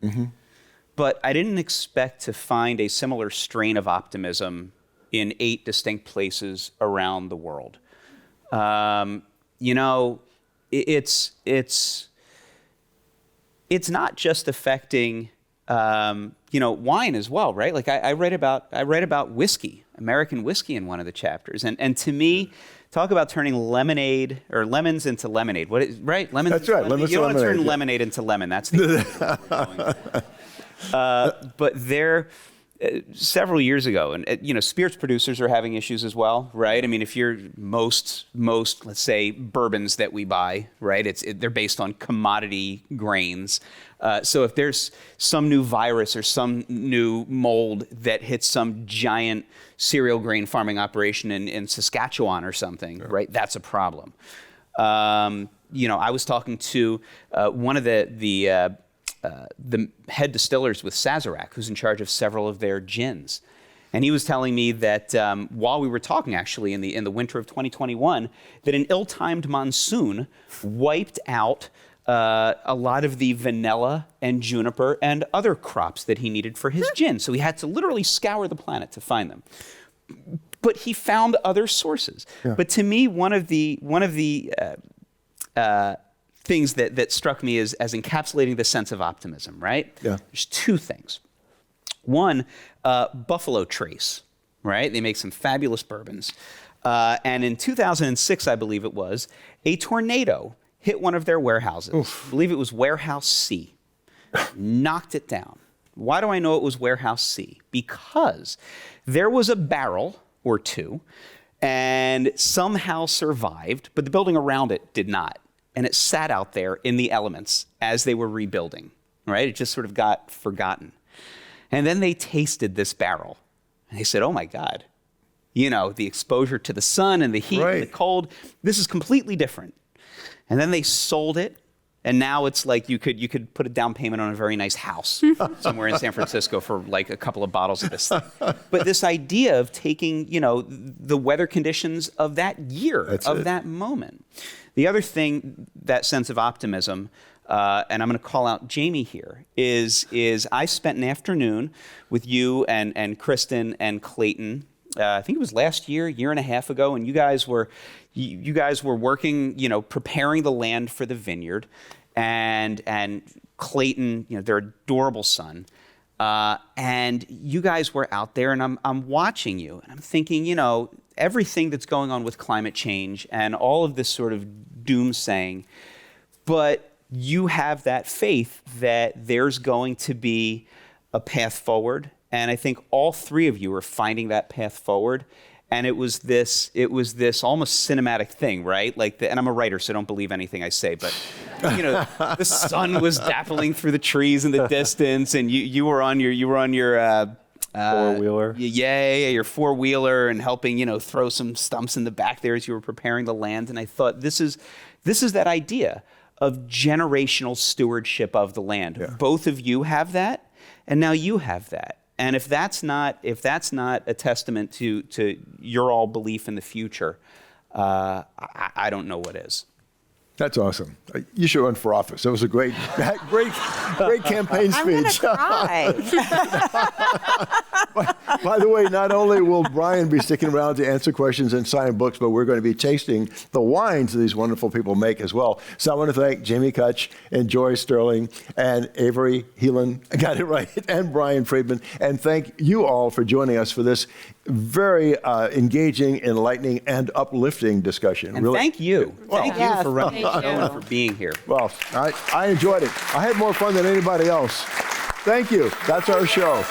but I didn't expect to find a similar strain of optimism in 8 distinct places around the world. It's not just affecting wine as well, right? Like I read about whiskey, American whiskey, in one of the chapters, and to me, talk about turning lemonade or lemons into lemonade. Right? Lemons. That's right. Lemons you to don't want to turn lemonade, yeah. lemonade into lemon. That's the. But there, several years ago, and spirits producers are having issues as well, right? I mean, if you're most let's say bourbons that we buy, right? They're based on commodity grains. So if there's some new virus or some new mold that hits some giant cereal grain farming operation in Saskatchewan or something, right? That's a problem. I was talking to one of the head distillers with Sazerac, who's in charge of several of their gins. And he was telling me that while we were talking, actually, in the winter of 2021, that an ill-timed monsoon wiped out a lot of the vanilla and juniper and other crops that he needed for his gin. So he had to literally scour the planet to find them. But he found other sources. Yeah. But to me, one of the things that struck me as encapsulating the sense of optimism, right? Yeah. There's 2 things. One, Buffalo Trace, right? They make some fabulous bourbons. And in 2006, I believe it was, a tornado hit one of their warehouses. I believe it was Warehouse C. Knocked it down. Why do I know it was Warehouse C? Because there was a barrel or 2 and somehow survived, but the building around it did not. And it sat out there in the elements as they were rebuilding, right? It just sort of got forgotten. And then they tasted this barrel and they said, oh my God, the exposure to the sun and the heat and the cold, this is completely different. And then they sold it, and now it's like you could put a down payment on a very nice house somewhere in San Francisco for like a couple of bottles of this thing. But this idea of taking, the weather conditions of that year, that moment. The other thing, that sense of optimism, and I'm going to call out Jamie here, is I spent an afternoon with you and Kristen and Clayton. I think it was last year and a half ago, and you guys were working, preparing the land for the vineyard, and Clayton, their adorable son, and you guys were out there, and I'm watching you, and I'm thinking, everything that's going on with climate change and all of this sort of doomsaying, but you have that faith that there's going to be a path forward. And I think all 3 of you are finding that path forward. And it was this almost cinematic thing, right? And I'm a writer, so don't believe anything I say, but the sun was dappling through the trees in the distance, and you were on your Four-wheeler. Your four-wheeler, and helping, throw some stumps in the back there as you were preparing the land. And I thought, this is that idea of generational stewardship of the land. Yeah. Both of you have that, and now you have that. And if that's not a testament to your all belief in the future, I don't know what is. That's awesome. You should run for office. That was a great campaign I'm going to speech. cry. By the way, not only will Brian be sticking around to answer questions and sign books, but we're going to be tasting the wines that these wonderful people make as well. So I want to thank Jamie Kutch and Joy Sterling and Avery Heelan, I got it right, and Brian Friedman. And thank you all for joining us for this very engaging, enlightening, and uplifting discussion. And thank you. Thank you Yes. for running the Thank show you. and for being here. Well, I enjoyed it. I had more fun than anybody else. Thank you. That's our show.